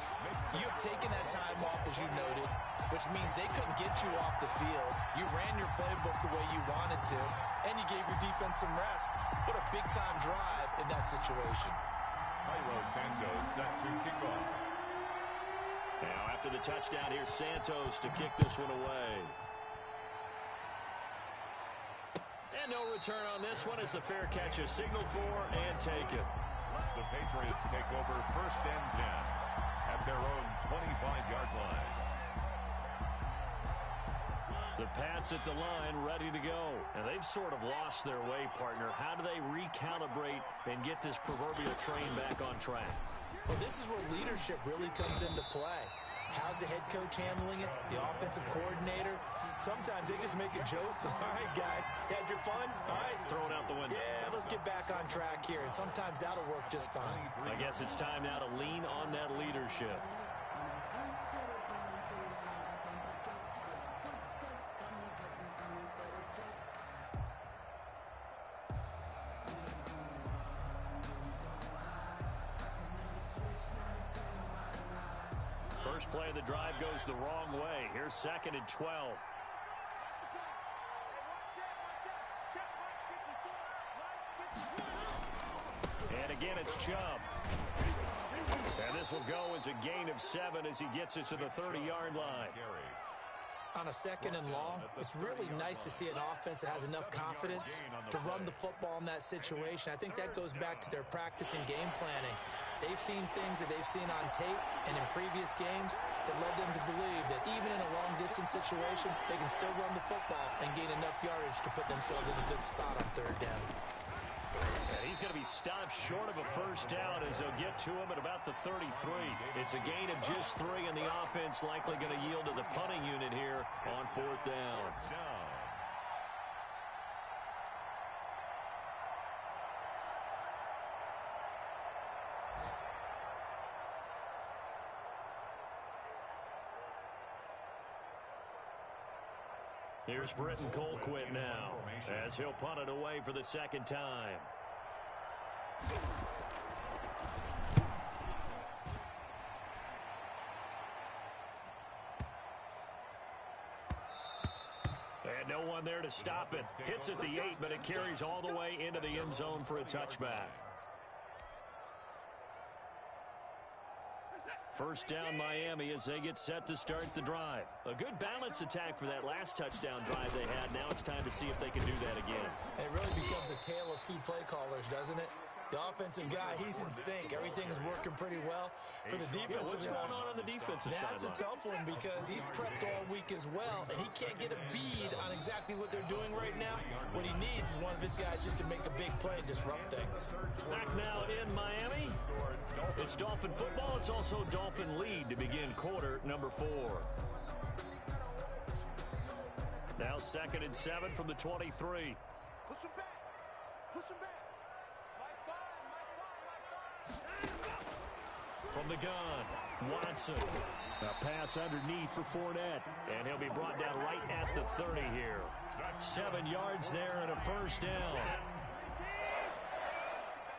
Speaker 9: you've taken that time off, as you noted, which means they couldn't get you off the field. You ran your playbook the way you wanted to, and you gave your defense some rest. What a big-time drive in that situation.
Speaker 8: Cairo Santos set to kick off.
Speaker 7: Now after the touchdown, here's Santos to kick this one away. And no return on this one as the fair catch is signaled for and taken.
Speaker 8: The Patriots take over 1st and 10 at their own 25-yard line.
Speaker 7: The Pats at the line ready to go. And they've sort of lost their way, partner. How do they recalibrate and get this proverbial train back on track?
Speaker 9: Well, this is where leadership really comes into play. How's the head coach handling it? The offensive coordinator? Sometimes they just make a joke. All right, guys, had your fun? All right.
Speaker 7: Throw it out the window.
Speaker 9: Yeah, let's get back on track here. And sometimes that'll work just fine.
Speaker 7: I guess it's time now to lean on that leadership. First play of the drive goes the wrong way. Here's 2nd and 12. And again, it's Chubb. And this will go as a gain of 7 as he gets it to the 30-yard line.
Speaker 9: On a 2nd and long, it's really nice to see an offense that has enough confidence to run the football in that situation. I think that goes back to their practice and game planning. They've seen things that they've seen on tape and in previous games that led them to believe that even in a long-distance situation, they can still run the football and gain enough yardage to put themselves in a good spot on 3rd down.
Speaker 7: And he's going to be stopped short of a first down as they'll get to him at about the 33. It's a gain of just 3, and the offense likely going to yield to the punting unit here on 4th down. Here's Britton Colquitt now as he'll punt it away for the second time. And no one there to stop it. Hits at the 8, but it carries all the way into the end zone for a touchback. First down Miami as they get set to start the drive. A good balance attack for that last touchdown drive they had. Now it's time to see if they can do that again.
Speaker 9: It really becomes a tale of two play callers, doesn't it? The offensive guy, he's in sync. Everything is working pretty well. For the defensive
Speaker 7: what's going on the defensive side?
Speaker 9: That's a tough one because he's prepped all week as well, and he can't get a bead on exactly what they're doing right now. What he needs is one of his guys just to make a big play and disrupt things.
Speaker 7: Back now in Miami. It's Dolphin football. It's also Dolphin lead to begin quarter number 4. Now 2nd and 7 from the 23.
Speaker 1: Push him back. Push him back.
Speaker 7: From the gun, Watson. A pass underneath for Fournette. And he'll be brought down right at the 30 here. 7 yards there and a first down.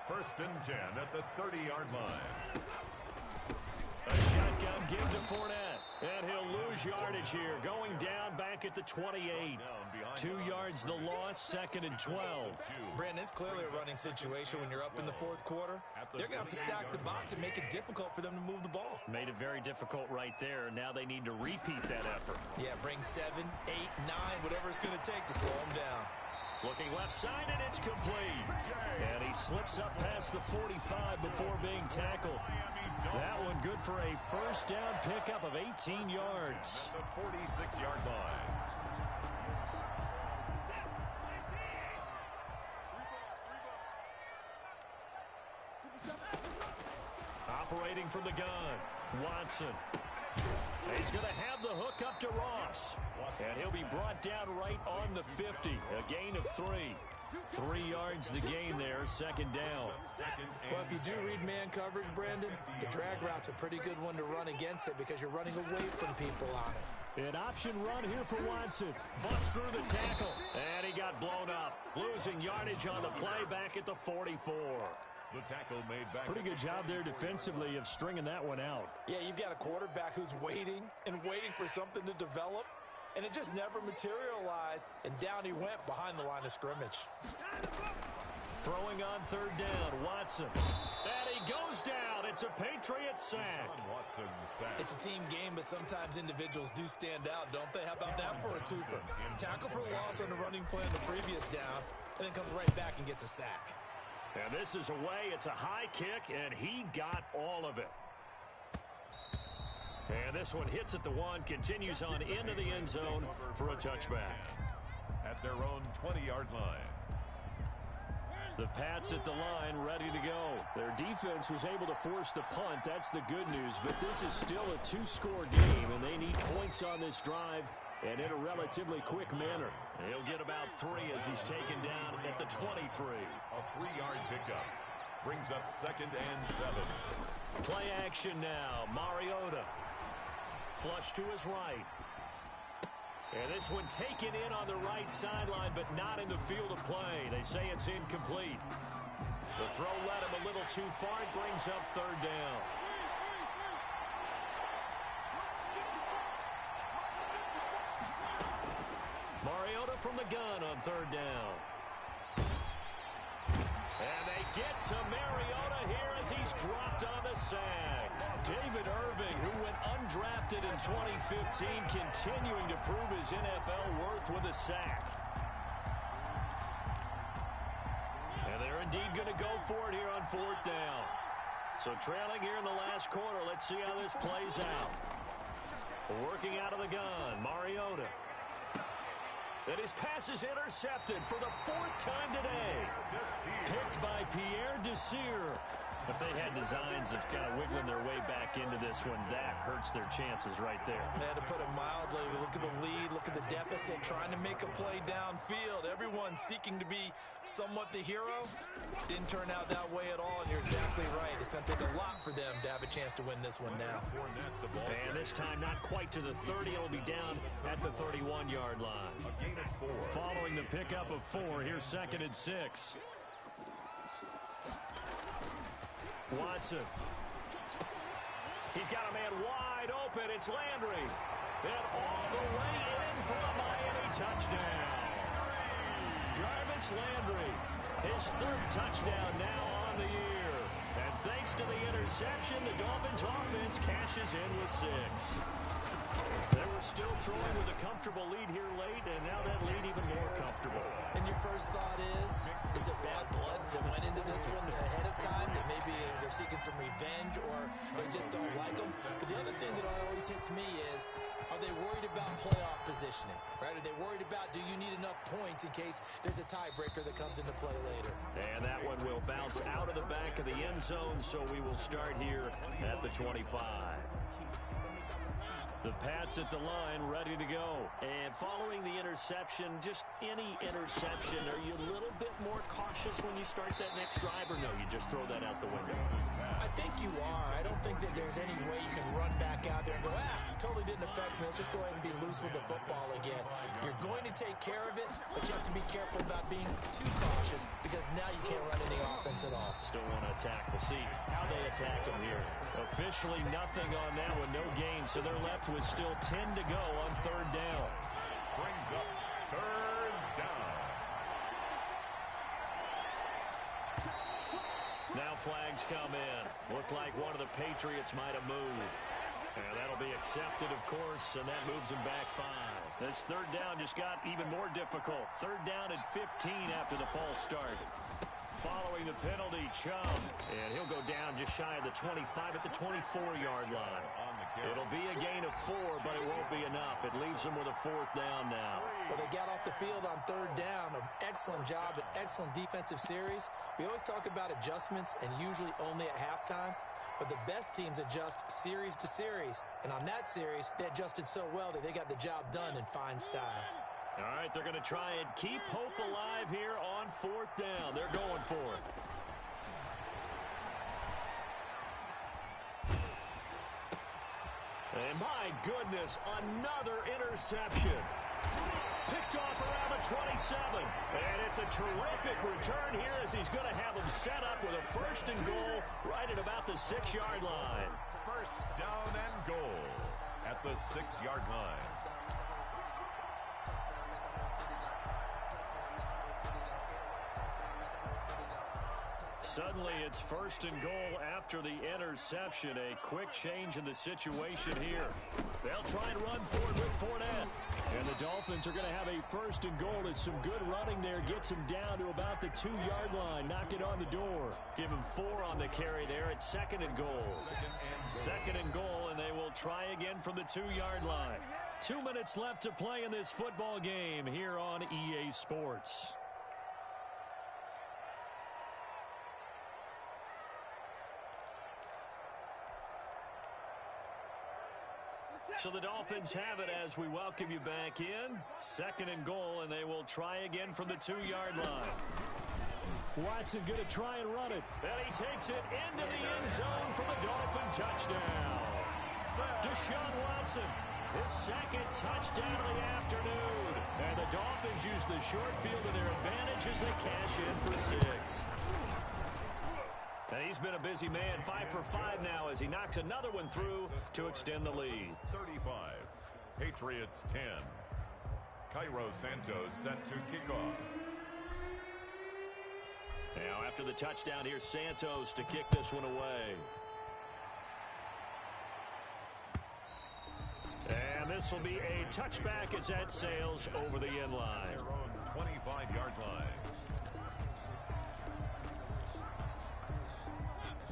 Speaker 8: 1st and 10 at the 30-yard line.
Speaker 7: A shotgun give to Fournette. And he'll lose yardage here. Going down back at the 28. 2 yards the loss, 2nd and 12.
Speaker 9: Brandon, it's clearly a running situation when you're up in the 4th quarter. They're going to have to stack the box and make it difficult for them to move the ball.
Speaker 7: Made it very difficult right there. Now they need to repeat that effort.
Speaker 9: Yeah, bring 7, 8, 9, whatever it's going to take to slow them down.
Speaker 7: Looking left side, and it's complete. And he slips up past the 45 before being tackled. That one good for a first down pickup of 18 yards.
Speaker 8: The 46-yard line.
Speaker 7: Operating from the gun, Watson. He's going to have the hook up to Ross. And he'll be brought down right on the 50. A gain of 3. 3 yards the gain there, 2nd down.
Speaker 9: Well, if you do read man coverage, Brandon, the drag route's a pretty good one to run against it because you're running away from people on it.
Speaker 7: An option run here for Watson. Bust through the tackle. And he got blown up. Losing yardage on the play back at the 44.
Speaker 8: The tackle made back.
Speaker 7: Pretty good job there defensively of stringing that one out.
Speaker 9: Yeah, you've got a quarterback who's waiting and waiting for something to develop, and it just never materialized, and down he went behind the line of scrimmage.
Speaker 7: Throwing on 3rd down, Watson. And he goes down. It's a Patriot sack.
Speaker 8: Watson sack.
Speaker 9: It's a team game, but sometimes individuals do stand out, don't they? How about that for a twofer? Tackle for loss on the running play on the previous down, and then comes right back and gets a sack.
Speaker 7: And this is away. It's a high kick, and he got all of it. And this one hits at the 1, continues on into the end zone for a touchback.
Speaker 8: At their own 20-yard line.
Speaker 7: The Pats at the line, ready to go. Their defense was able to force the punt. That's the good news. But this is still a 2-score game, and they need points on this drive and in a relatively quick manner. He'll get about 3 as he's taken down at the 23.
Speaker 8: A 3-yard pickup. Brings up 2nd and 7.
Speaker 7: Play action now. Mariota. Flush to his right. And this one taken in on the right sideline, but not in the field of play. They say it's incomplete. The throw led him a little too far. It brings up 3rd down. Mariota from the gun on 3rd down. And they get to Mariota here as he's dropped on the sack. David Irving, who went undrafted in 2015, continuing to prove his NFL worth with a sack. And they're indeed going to go for it here on 4th down. So trailing here in the last quarter, let's see how this plays out. Working out of the gun, Mariota. And his pass is intercepted for the 4th time today. Picked by Pierre Desir. If they had designs of kind of wiggling their way back into this one, that hurts their chances right there.
Speaker 9: Yeah, to put it mildly, look at the lead, look at the deficit, trying to make a play downfield. Everyone seeking to be somewhat the hero. Didn't turn out that way at all, and you're exactly right. It's going to take a lot for them to have a chance to win this one now.
Speaker 7: And this time not quite to the 30. It'll be down at the 31-yard line. Following the pickup of 4, here's 2nd and 6. Watson. He's got a man wide open. It's Landry. And all the way in for a Miami touchdown. Jarvis Landry, his 3rd touchdown now on the year. And thanks to the interception, the Dolphins offense cashes in with 6. They were still throwing with a comfortable lead here late, and now that lead even more comfortable.
Speaker 9: And your first thought is it bad blood that went into this one ahead of time, that maybe they're seeking some revenge or they just don't like them? But the other thing that always hits me is, are they worried about playoff positioning, right? Are they worried about, do you need enough points in case there's a tiebreaker that comes into play later?
Speaker 7: And that one will bounce out of the back of the end zone, so we will start here at the 25. The Pats at the line, ready to go. And following the interception, just any interception, are you a little bit more cautious when you start that next drive, or no, you just throw that out the window?
Speaker 9: I think you are. I don't think that there's any way you can run back out there and go, totally didn't affect me. Let's just go ahead and be loose with the football again. You're going to take care of it, but you have to be careful about being too cautious because now you can't run any offense at all.
Speaker 7: Still want to attack. We'll see how they attack them here. Officially nothing on that one, no gain, so they're left with still 10 to go on 3rd down.
Speaker 8: Brings up 3rd down.
Speaker 7: Now flags come in. Looked like one of the Patriots might have moved. And that'll be accepted, of course, and that moves him back 5. This 3rd down just got even more difficult. 3rd down at 15 after the false start. Following the penalty, Chubb. And he'll go down just shy of the 25 at the 24-yard line. It'll be a gain of 4, but it won't be enough. It leaves them with a 4th down now.
Speaker 9: Well, they got off the field on 3rd down. An excellent job, an excellent defensive series. We always talk about adjustments and usually only at halftime. But the best teams adjust series to series. And on that series, they adjusted so well that they got the job done in fine style.
Speaker 7: All right, they're going to try and keep hope alive here on 4th down. They're going for it. And my goodness, another interception. Picked off around the 27. And it's a terrific return here as he's going to have them set up with a 1st and goal right at about the 6-yard line.
Speaker 8: 1st down and goal at the 6-yard line.
Speaker 7: Suddenly, it's 1st and goal after the interception. A quick change in the situation here. They'll try and run for it with Fournette. And the Dolphins are going to have a 1st and goal. It's some good running there. Gets him down to about the 2-yard line. Knock it on the door. Give him 4 on the carry there at 2nd and goal. 2nd and goal, and they will try again from the 2-yard line. 2 minutes left to play in this football game here on EA Sports. So the Dolphins have it as we welcome you back in. 2nd and goal, and they will try again from the 2-yard line. Watson going to try and run it. And he takes it into the end zone for the Dolphin touchdown. Deshaun Watson, his 2nd touchdown of the afternoon. And the Dolphins use the short field to their advantage as they cash in for 6. And he's been a busy man, 5 for 5 now as he knocks another one through to extend the lead.
Speaker 8: 35, Patriots 10. Cairo Santos set to kick off.
Speaker 7: Now after the touchdown, here's Santos to kick this one away. And this will be a touchback as that sails over the end line.
Speaker 8: Their own 25-yard line.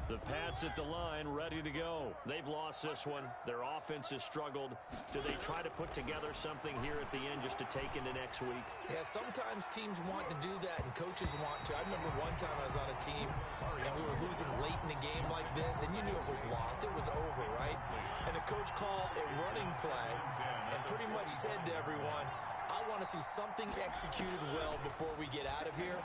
Speaker 7: The Pats at the line, ready to go. They've lost this one. Their offense has struggled. Do they try to put together something here at the end just to take into next week?
Speaker 9: Yeah, sometimes teams want to do that and coaches want to. I remember one time I was on a team and we were losing late in a game like this, and you knew it was lost. It was over, right? And the coach called a running play and pretty much said to everyone, I want to see something executed well before we get out of here.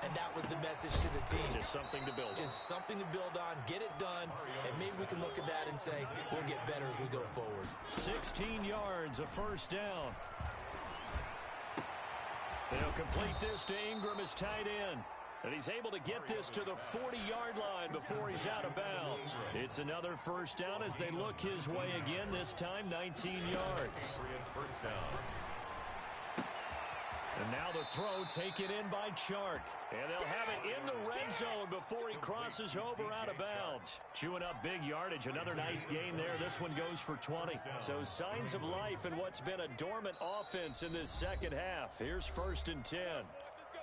Speaker 9: And that was the message to the team.
Speaker 7: Just something to build on.
Speaker 9: Just something to build on, get it done, and maybe we can look at that and say, we'll get better as we go forward.
Speaker 7: 16 yards, a first down. They'll complete this to Ingram as tight end. And he's able to get this to the 40-yard line before he's out of bounds. It's another first down as they look his way again, this time 19 yards.
Speaker 8: First down.
Speaker 7: And now the throw taken in by Chark. And they'll have it in the red zone before he crosses over out of bounds. Chewing up big yardage. Another nice gain there. This one goes for 20. So signs of life in what's been a dormant offense in this second half. Here's 1st and 10.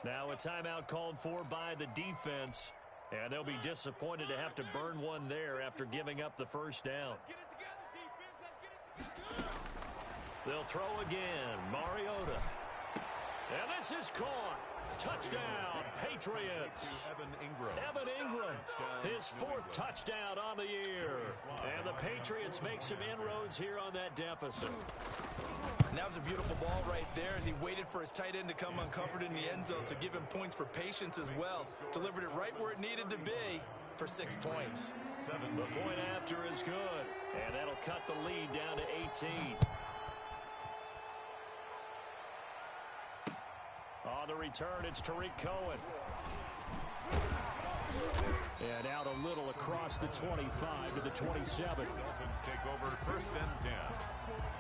Speaker 7: Now a timeout called for by the defense. And they'll be disappointed to have to burn one there after giving up the first down. They'll throw again. Mariota. And this is caught. Touchdown, Patriots. Evan Ingram, his 4th touchdown on the year. And the Patriots make some inroads here on that deficit.
Speaker 9: And that was a beautiful ball right there as he waited for his tight end to come uncovered in the end zone, so give him points for patience as well. Delivered it right where it needed to be for 6 points.
Speaker 7: The point after is good. And that'll cut the lead down to 18. On the return, it's Tariq Cohen. And out a little across the 25 to the 27.
Speaker 8: Dolphins take over 1st and 10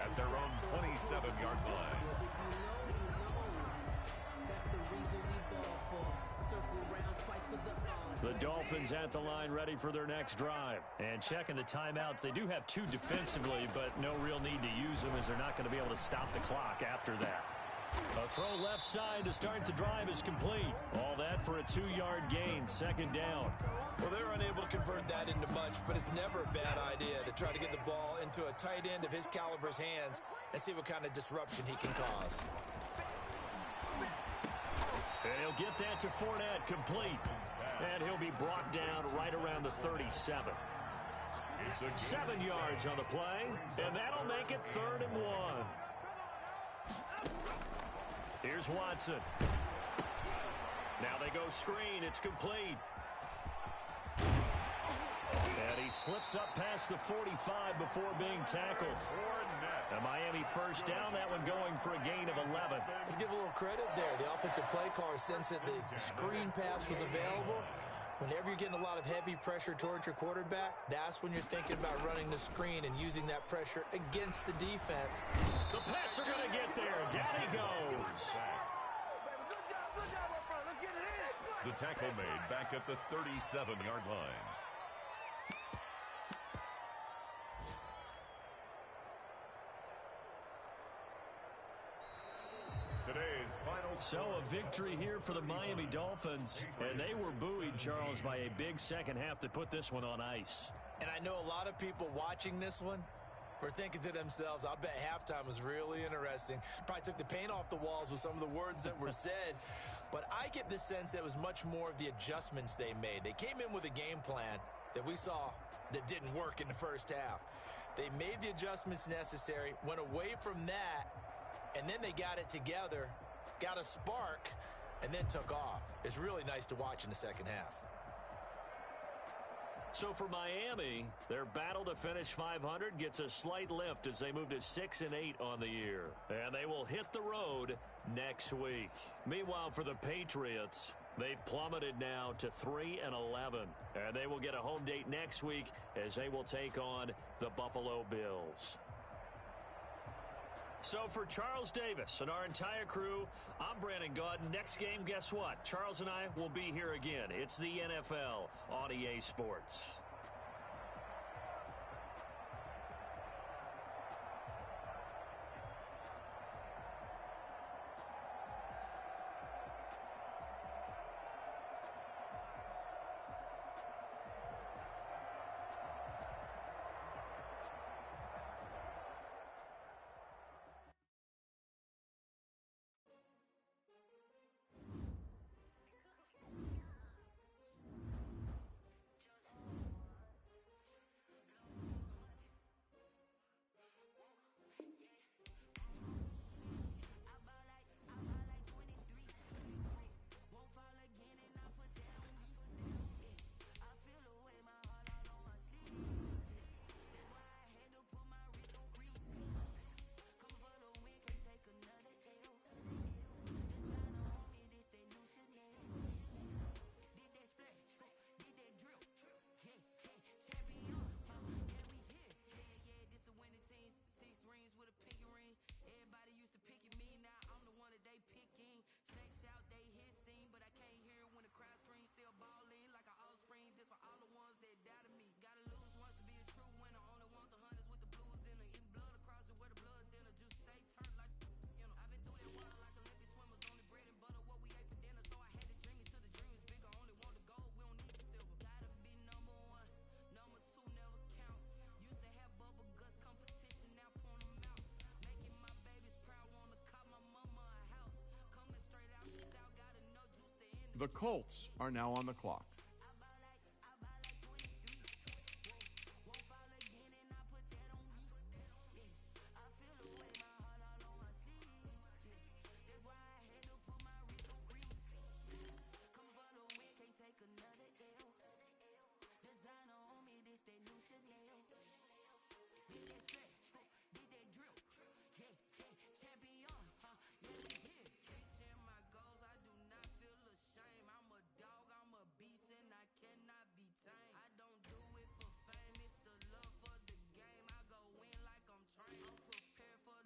Speaker 8: at their own 27-yard line.
Speaker 7: The Dolphins at the line ready for their next drive. And checking the timeouts, they do have 2 defensively, but no real need to use them as they're not going to be able to stop the clock after that. A throw left side to start the drive is complete. All that for a 2-yard gain, 2nd down.
Speaker 9: Well, they're unable to convert that into much, but it's never a bad idea to try to get the ball into a tight end of his caliber's hands and see what kind of disruption he can cause.
Speaker 7: And he'll get that to Fournette, complete. And he'll be brought down right around the 37. 7 yards on the play, and that'll make it 3rd and 1. Here's Watson. Now they go screen. It's complete. And he slips up past the 45 before being tackled. A Miami first down, that one going for a gain of 11.
Speaker 9: Let's give a little credit there. The offensive play caller sensed that the screen pass was available. Whenever you're getting a lot of heavy pressure towards your quarterback, that's when you're thinking about running the screen and using that pressure against the defense.
Speaker 7: The Pats are going to get there. Down he goes.
Speaker 8: The tackle made back at the 37-yard line. Today's final.
Speaker 7: So a victory here for the Miami Dolphins. And they were buoyed, Charles, by a big second half that put this one on ice.
Speaker 9: And I know a lot of people watching this one were thinking to themselves, I bet halftime was really interesting. Probably took the paint off the walls with some of the words that were said. But I get the sense that it was much more of the adjustments they made. They came in with a game plan that we saw that didn't work in the first half. They made the adjustments necessary, went away from that, and then they got it together, got a spark, and then took off. It's really nice to watch in the second half.
Speaker 7: So for Miami, their battle to finish 500 gets a slight lift as they move to 6-8 on the year. And they will hit the road next week. Meanwhile, for the Patriots, they've plummeted now to 3-11. And they will get a home date next week as they will take on the Buffalo Bills. So for Charles Davis and our entire crew, I'm Brandon Gaudin. Next game, guess what? Charles and I will be here again. It's the NFL on EA Sports.
Speaker 11: The Colts are now on the clock.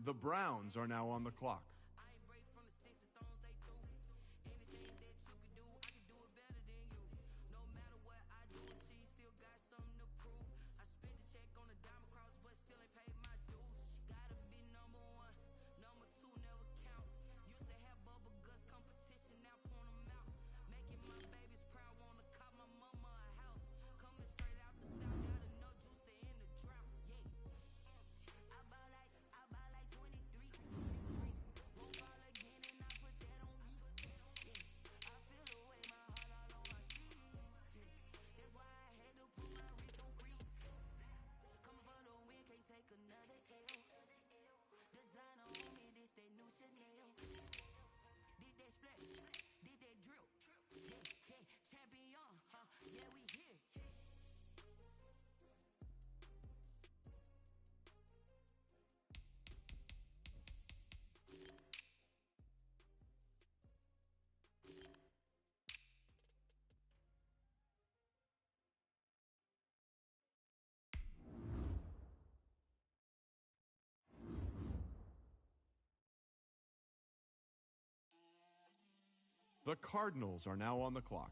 Speaker 11: The Browns are now on the clock. The Cardinals are now on the clock.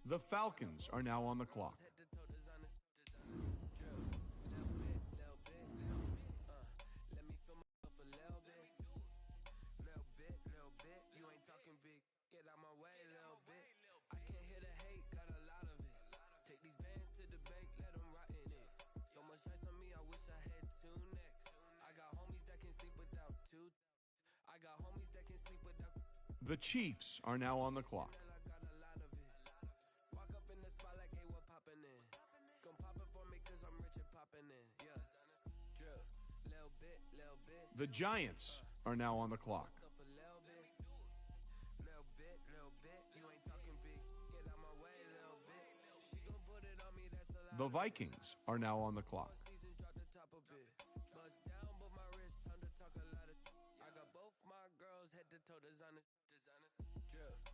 Speaker 11: The Falcons are now on the clock. The Chiefs are now on the clock. The Giants are now on the clock. The Vikings are now on the clock.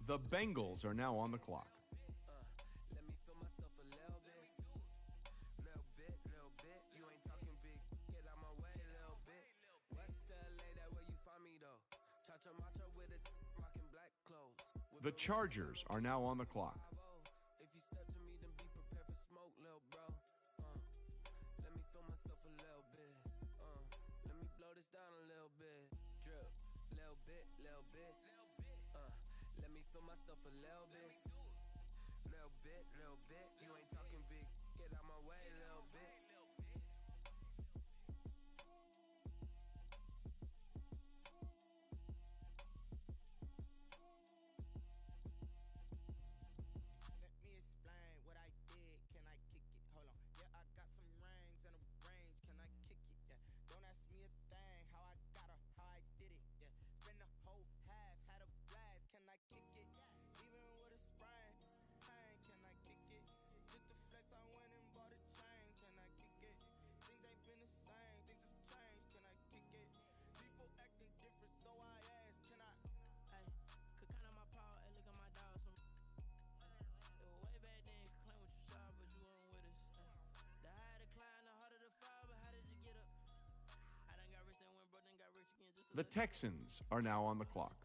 Speaker 11: The Bengals are now on the clock. The Chargers are now on the clock. The Texans are now on the clock.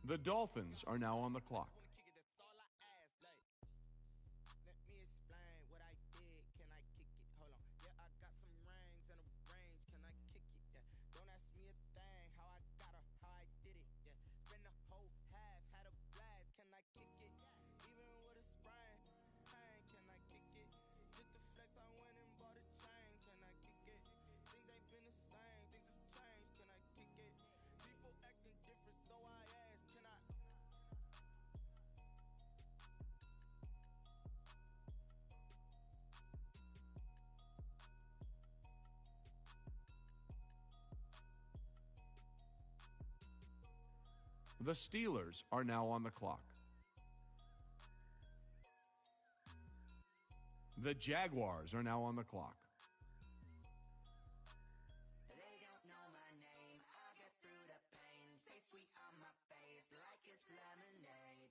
Speaker 11: The Dolphins are now on the clock.
Speaker 4: Wanna kick it, that's all I ask. Like, let me explain what I did. Can I kick it? Hold on. Yeah, I got some rings and a range. Can I kick it? Yeah. Don't ask me a thing. How I got her, how I did it. Yeah. Spend the whole half, had a blast. Can I kick it? Even with a sprain, pain. Can I kick it? Just to flex, I went and bought a chain. Can I kick it? Things ain't been the same. Things have changed. Can I kick it? People acting different, so I ask. Can I?
Speaker 11: The Steelers are now on the clock. The Jaguars are now on the clock.
Speaker 6: They don't know my name. I get through the pain. Taste sweet on my face like it's lemonade.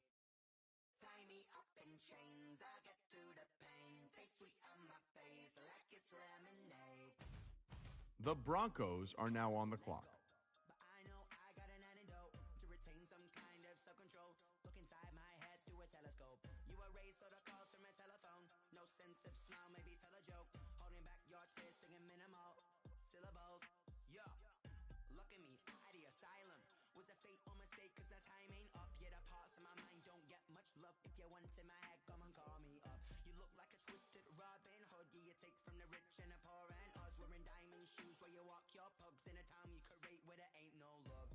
Speaker 6: Tie me up in chains. I get through the pain. Taste sweet on my face like it's lemonade.
Speaker 11: The Broncos are now on the clock.
Speaker 6: But I know I got an antidote to retain some kind of self-control. Look inside my head through a telescope. You erase all the calls from a telephone. No sense of smile, maybe tell a joke. Holding back your tears, singing minimal syllables. Yeah, look at me, at the asylum. Was a fate or mistake, cause the time ain't up. Yeah, the parts of my mind don't get much love. If you want in my head, come and call me up. You look like a twisted Robin Hood. Yeah, you take from the rich and the poor and us. Wearing diamond shoes where you walk your pugs in a town you create where there ain't no love.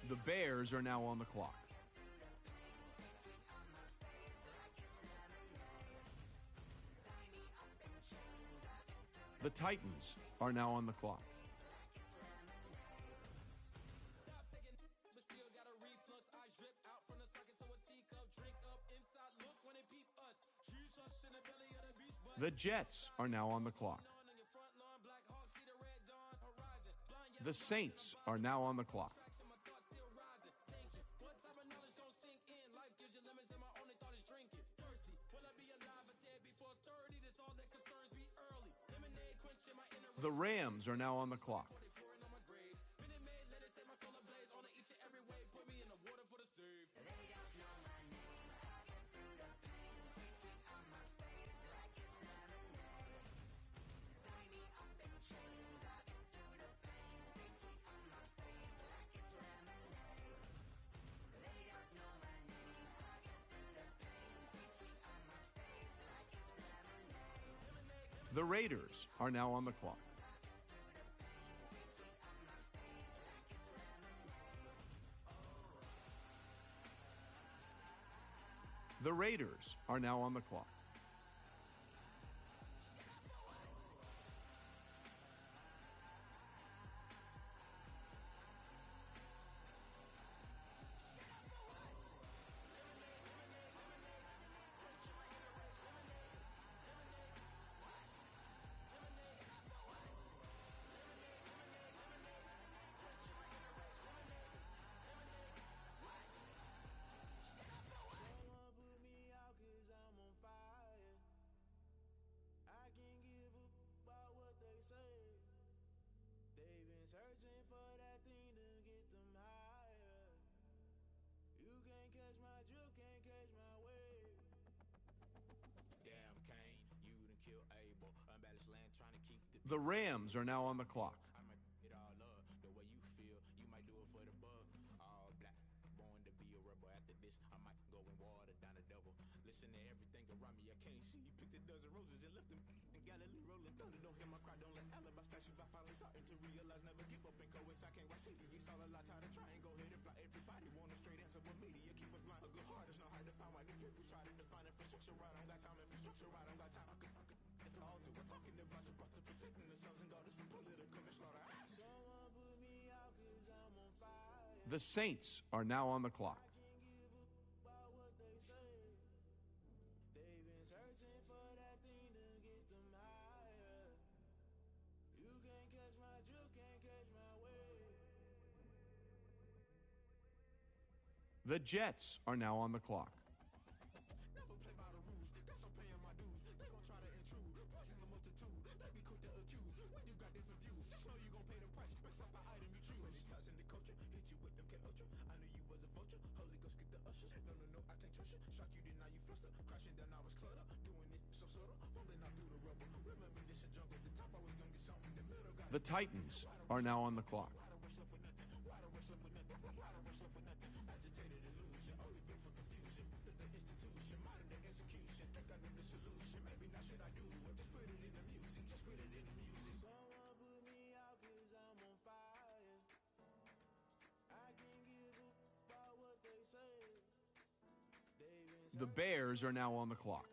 Speaker 11: The Bears are now on the clock. The Titans are now on the clock. The Jets are now on the clock. The Saints are now on the clock. The Rams are now on the clock. The Raiders are now on the clock. The Raiders are now on the clock.
Speaker 4: Searching for that thing to get them higher. You can't catch my drift, can't catch my wave. Damn, Kane, you done kill Abel. Unbalanced land trying to keep
Speaker 11: The Rams are now on the clock.
Speaker 4: I might it all up the way you feel. You might do it for the bug. All black, born to be a rebel. After this, I might go and water down the devil. Listen to everything around me, I can't see. Picked a dozen roses and left them in Galilee rolling thunder. Don't hear my cry, don't let alibis flash. If I finally starting to realize, never give up and go. I can't watch TV, it's all a lot. Tired of trying, go ahead and fly. Everybody want a straight answer, but media keep us blind. A good heart is not hard to find. Why the people try to define infrastructure right? I don't got time. Infrastructure right, I don't got time. I could it's all to we're talking about your to protecting the sons and daughters from political slaughter. Someone put me out 'cause I'm on fire.
Speaker 11: The Saints are now on the clock. The Jets are now on the clock.
Speaker 4: Never play by the rules. Guess I'm paying my dues. They gon' try to intrude. Poison the multitude. They be cool.
Speaker 2: different views. Just know you gon' pay the price. Best up an item you choose. When it ties in the culture, hit you with them ultra. I knew you was a vulture. Holy Ghost get the ushers. No, I can't trust you. Shock you, then now you fluster. Crashing down, I was clutter. Doing this so subtle. Fumbling out through the rubble. Remember this a jungle. The top I was gonna get something in the middle.
Speaker 11: The Titans are now on the clock. The Bears are now on the clock.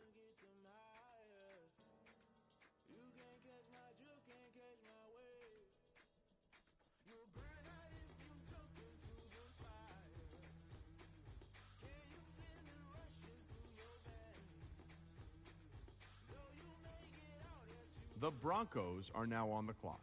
Speaker 11: The Broncos are now on the clock.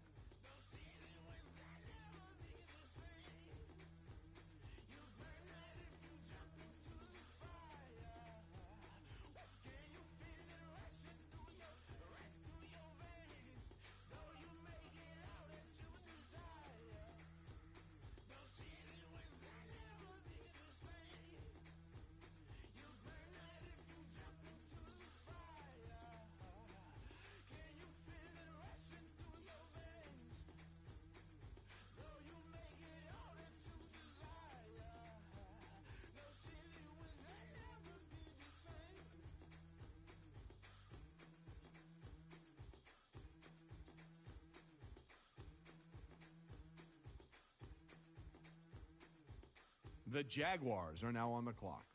Speaker 11: The Jaguars are now on the clock.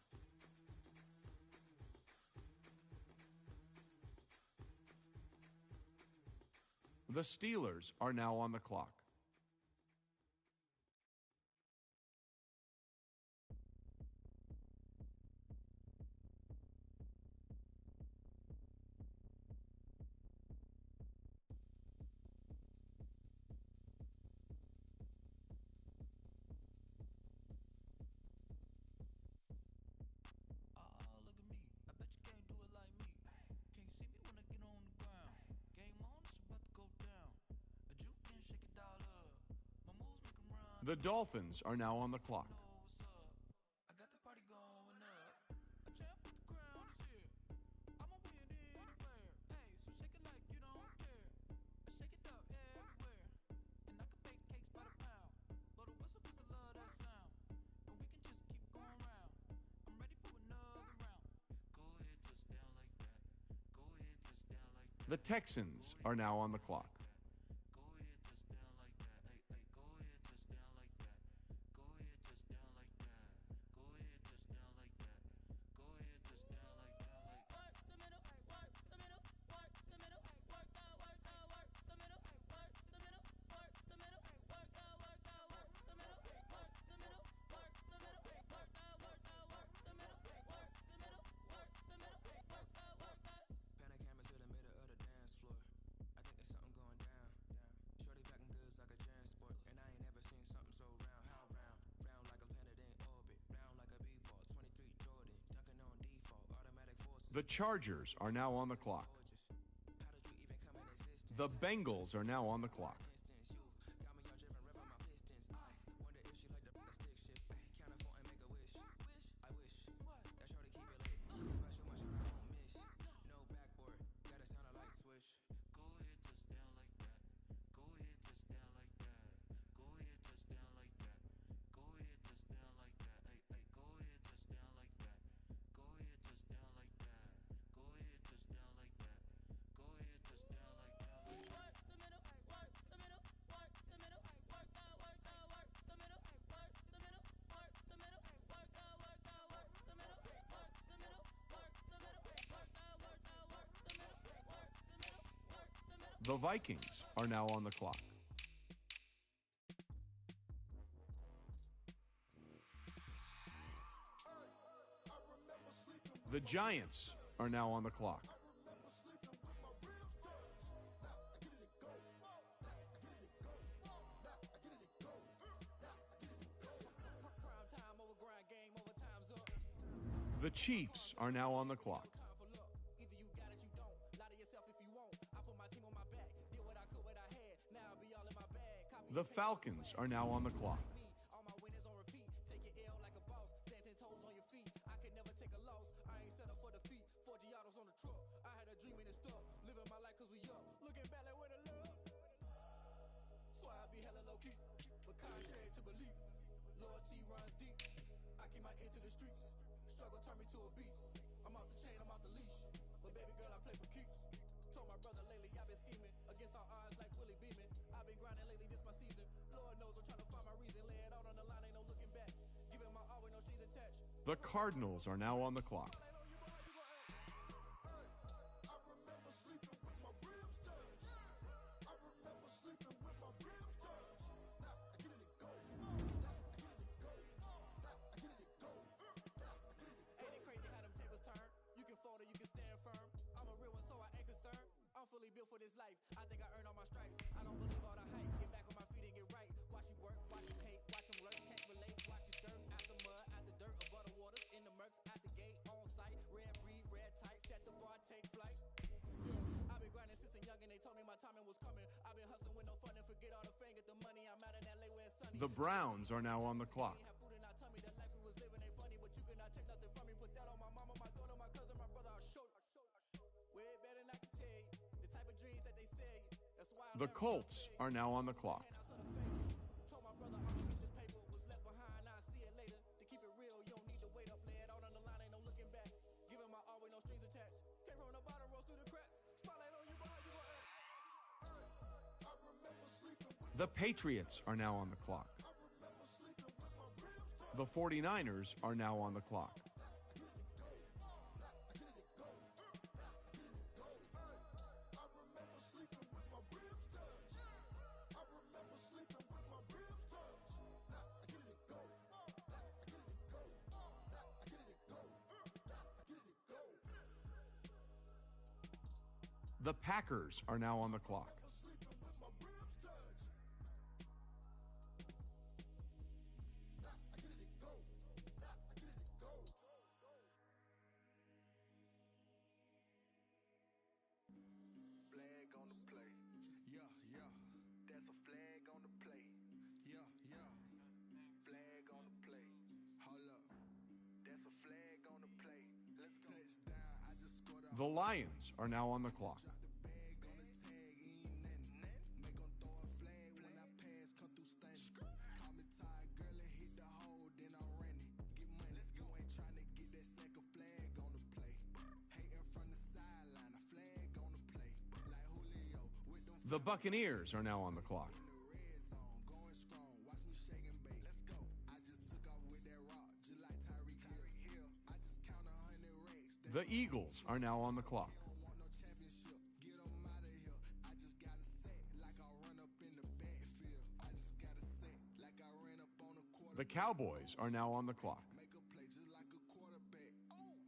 Speaker 11: The Steelers are now on the clock. The Dolphins are now on the clock. The Texans are now on the clock. The Chargers are now on the clock. The Bengals are now on the clock. The Vikings are now on the clock. The Giants are now on the clock. The Chiefs are now on the clock. The Falcons are now on the clock.
Speaker 4: All my winners on repeat. Take your L like a boss. Stand 10 toes on your feet. I can never take a loss. I ain't set up for defeat. 4 Giottos on the truck. I had a dream and it stuck. Living my life cause we up. Looking back like where the love. Swear I be hella low key. But contrary to belief. Loyalty runs deep. I keep my ear to the streets. Struggle turn me to a beast. I'm off the chain, I'm off the leash. But baby girl, I play for keeps. Told my brother lately I've been scheming. Against all odds like Willie Beeman. I've been grinding lately, this my season. Lord knows I'm trying to find my reason. Lay it out on the line, ain't no looking back. Giving my all with no strings attached.
Speaker 11: The Cardinals are now on the clock.
Speaker 4: Built for this life, I think I earned all my stripes. I don't believe all the hype. Get back on my feet and get right. Watch you work, watch you hate, watch them lurk, can't relate. Watch you stir out the mud, out the dirt, above the waters, in the murks, at the gate, on site. Red breed, red tight, set the bar, take flight. I've been grinding since a youngin', they told me my timing was coming. I've been hustling with no fun and forget all the fame, get the money. I'm out in LA where it's sunny.
Speaker 11: The Browns are now on the clock.
Speaker 4: Have food in our tummy, the life we was living ain't funny, but you cannot take nothing from me. Put that on my mama, my daughter, my cousin, my brother. I'll show you. Way better than I can tell you. The type of dreams that they sell you. That's why
Speaker 11: The Colts are now on the clock.
Speaker 4: told my brother I'm gonna get this paper. Was left behind, I'll see it later. To keep it real, you don't need to wait up. Lay it out on the line, ain't no looking back. Giving my all with no strings attached. Came from the bottom, rose through the cracks. Spotlight on you, but how you gonna act? I remember sleeping with
Speaker 11: The Patriots are now on the clock. The 49ers are now on the clock. The Packers are now on the clock.
Speaker 2: Flag on the play. Yeah, yeah. That's a flag on the play. Yeah, yeah. Flag on the play. Hold up. That's a flag on the play. Let's go. Touchdown. I just scored a
Speaker 11: The Lions are now on the clock.
Speaker 2: drop the bag on the tag. Ain't nothing. Make 'em throw a flag when I pass. Come through stunning. Call me tired, girl, and hit the hole. Then I'm running. Get money. You ain't trying to get that second flag on the play. Hating from the sideline. A flag on the play. Like Julio with them.
Speaker 11: The Buccaneers are now on the clock.
Speaker 2: In the red zone, going strong. Watch me shake and bake. Let's go. I just took off with that rock, just like Tyreek Hill. I just count 100 racks.
Speaker 11: The Eagles are now on the clock.
Speaker 2: Don't want no championship. Get 'em out of here. I just got a set like I run up in the backfield. I just got a set like I ran up on a quarter.
Speaker 11: The Cowboys are now on the clock.
Speaker 2: Make a play just like a quarterback.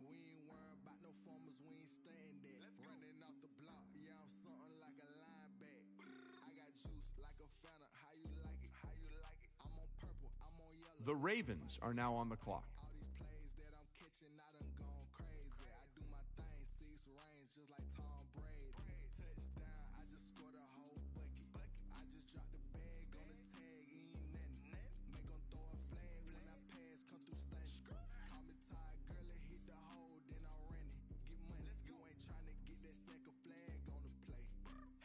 Speaker 2: We ain't worrying about no formers. We ain't staying that. Running off the block. Yeah, I'm something like a lineback. I got juice like a fountain. How you like it? How you like it? I'm on purple. I'm on yellow.
Speaker 11: The Ravens are now on the clock.
Speaker 2: All these plays that I'm catching, I done gone crazy. I do my thing, 6 rings just like Tom Brady. Touchdown, I just scored a whole bucket. I just dropped the bag on the tag, ain't nothing. Make 'em throw a flag when I pass, come through stunning. Call me tired, girl, and hit the hole, then I'm running. Get money, you ain't trying to get that second flag on the play.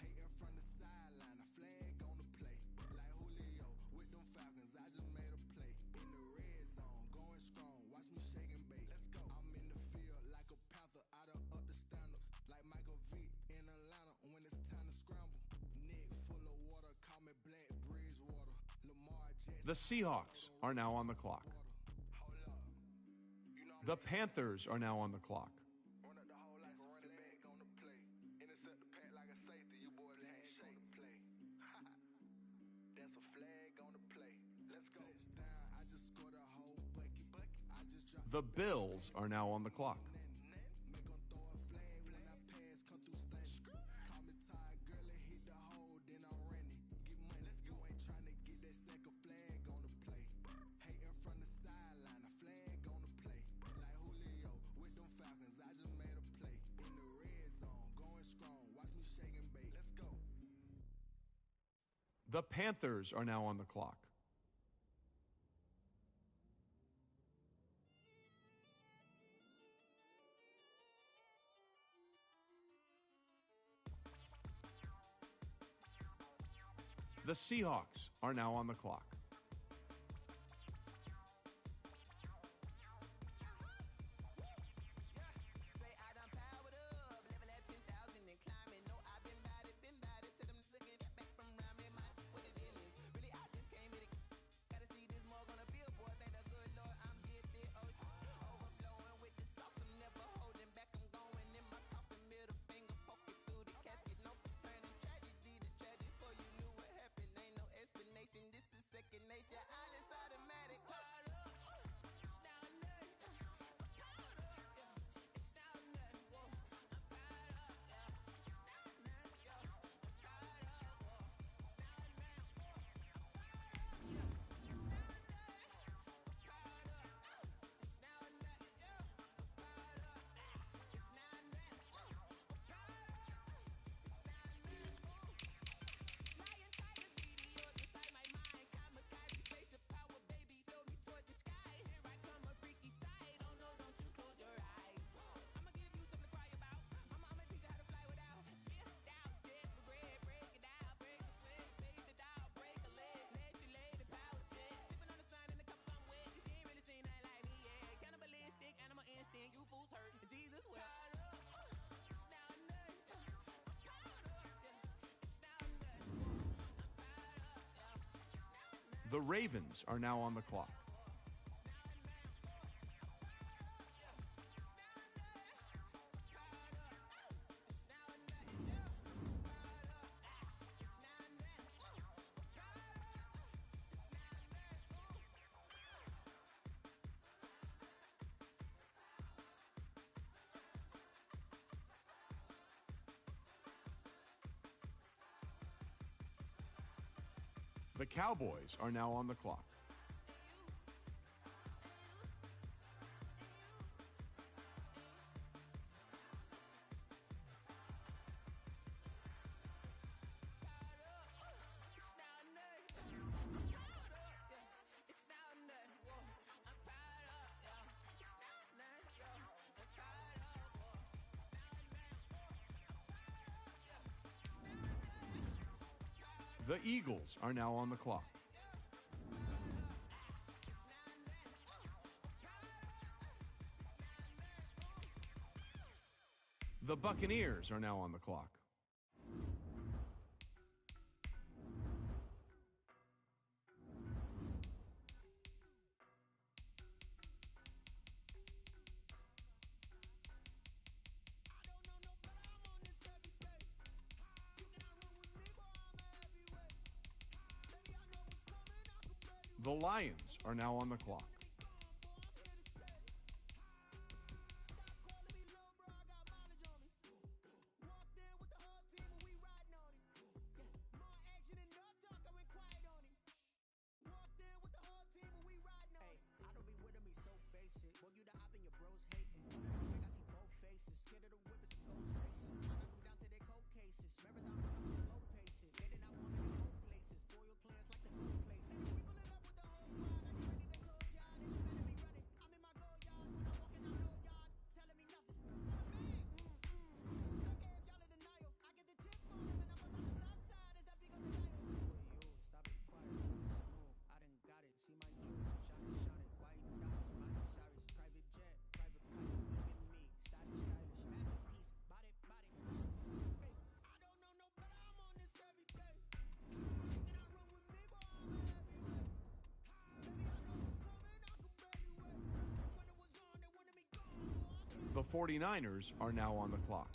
Speaker 2: Hating from the sideline, a flag on the play. Like Julio with them Falcons, I just made a play. In the red zone, going strong, watch me shake and bake. Let's go. I'm in the field like a panther, I done up the standards. Like Michael Vick in Atlanta when it's time to scramble. Neck full of water, call me Black Bridgewater. Lamar Jackson.
Speaker 11: The Seahawks are now on the clock.
Speaker 2: Hold up. You know I'm
Speaker 11: The Panthers are now on the clock.
Speaker 2: run up the whole life a running back on the play. Intercept the pack like a safety. You boys can't shake play. That's a flag on the play. Let's go. Touchdown. I just scored a whole bucket. I just dropped
Speaker 11: The Bills are now on the clock.
Speaker 2: Make 'em throw a flag when I pass. Come through stunning. Call me tired, girl, and hit the hole. Then I'm running. Get money. You ain't trying to get that second flag on the play. Hating from the sideline. A flag on the play. Like Julio with them Falcons. I just made a play. In the red zone, going strong. Watch me shake and bake. Let's go.
Speaker 11: The Panthers are now on the clock. The Seahawks are now on the clock.
Speaker 4: Say I done powered up, level at 10,000 and climbing. No, I've been bad it to them looking back from around me. My what the deal is. Really, I just came here to gotta see this more gonna be a boy. Thank the good Lord, I'm gifted. Overflowing with the sauce. I'm never holding back. I'm going in my coffin, middle finger poking through the casket. No turning tragedy to tragic. Before you knew what happened, ain't no explanation. This is second nature. All is automatic.
Speaker 11: The Ravens are now on the clock. The Cowboys are now on the clock. The Eagles are now on the clock. The Buccaneers are now on the clock. The Lions are now on the clock. The 49ers are now on the clock.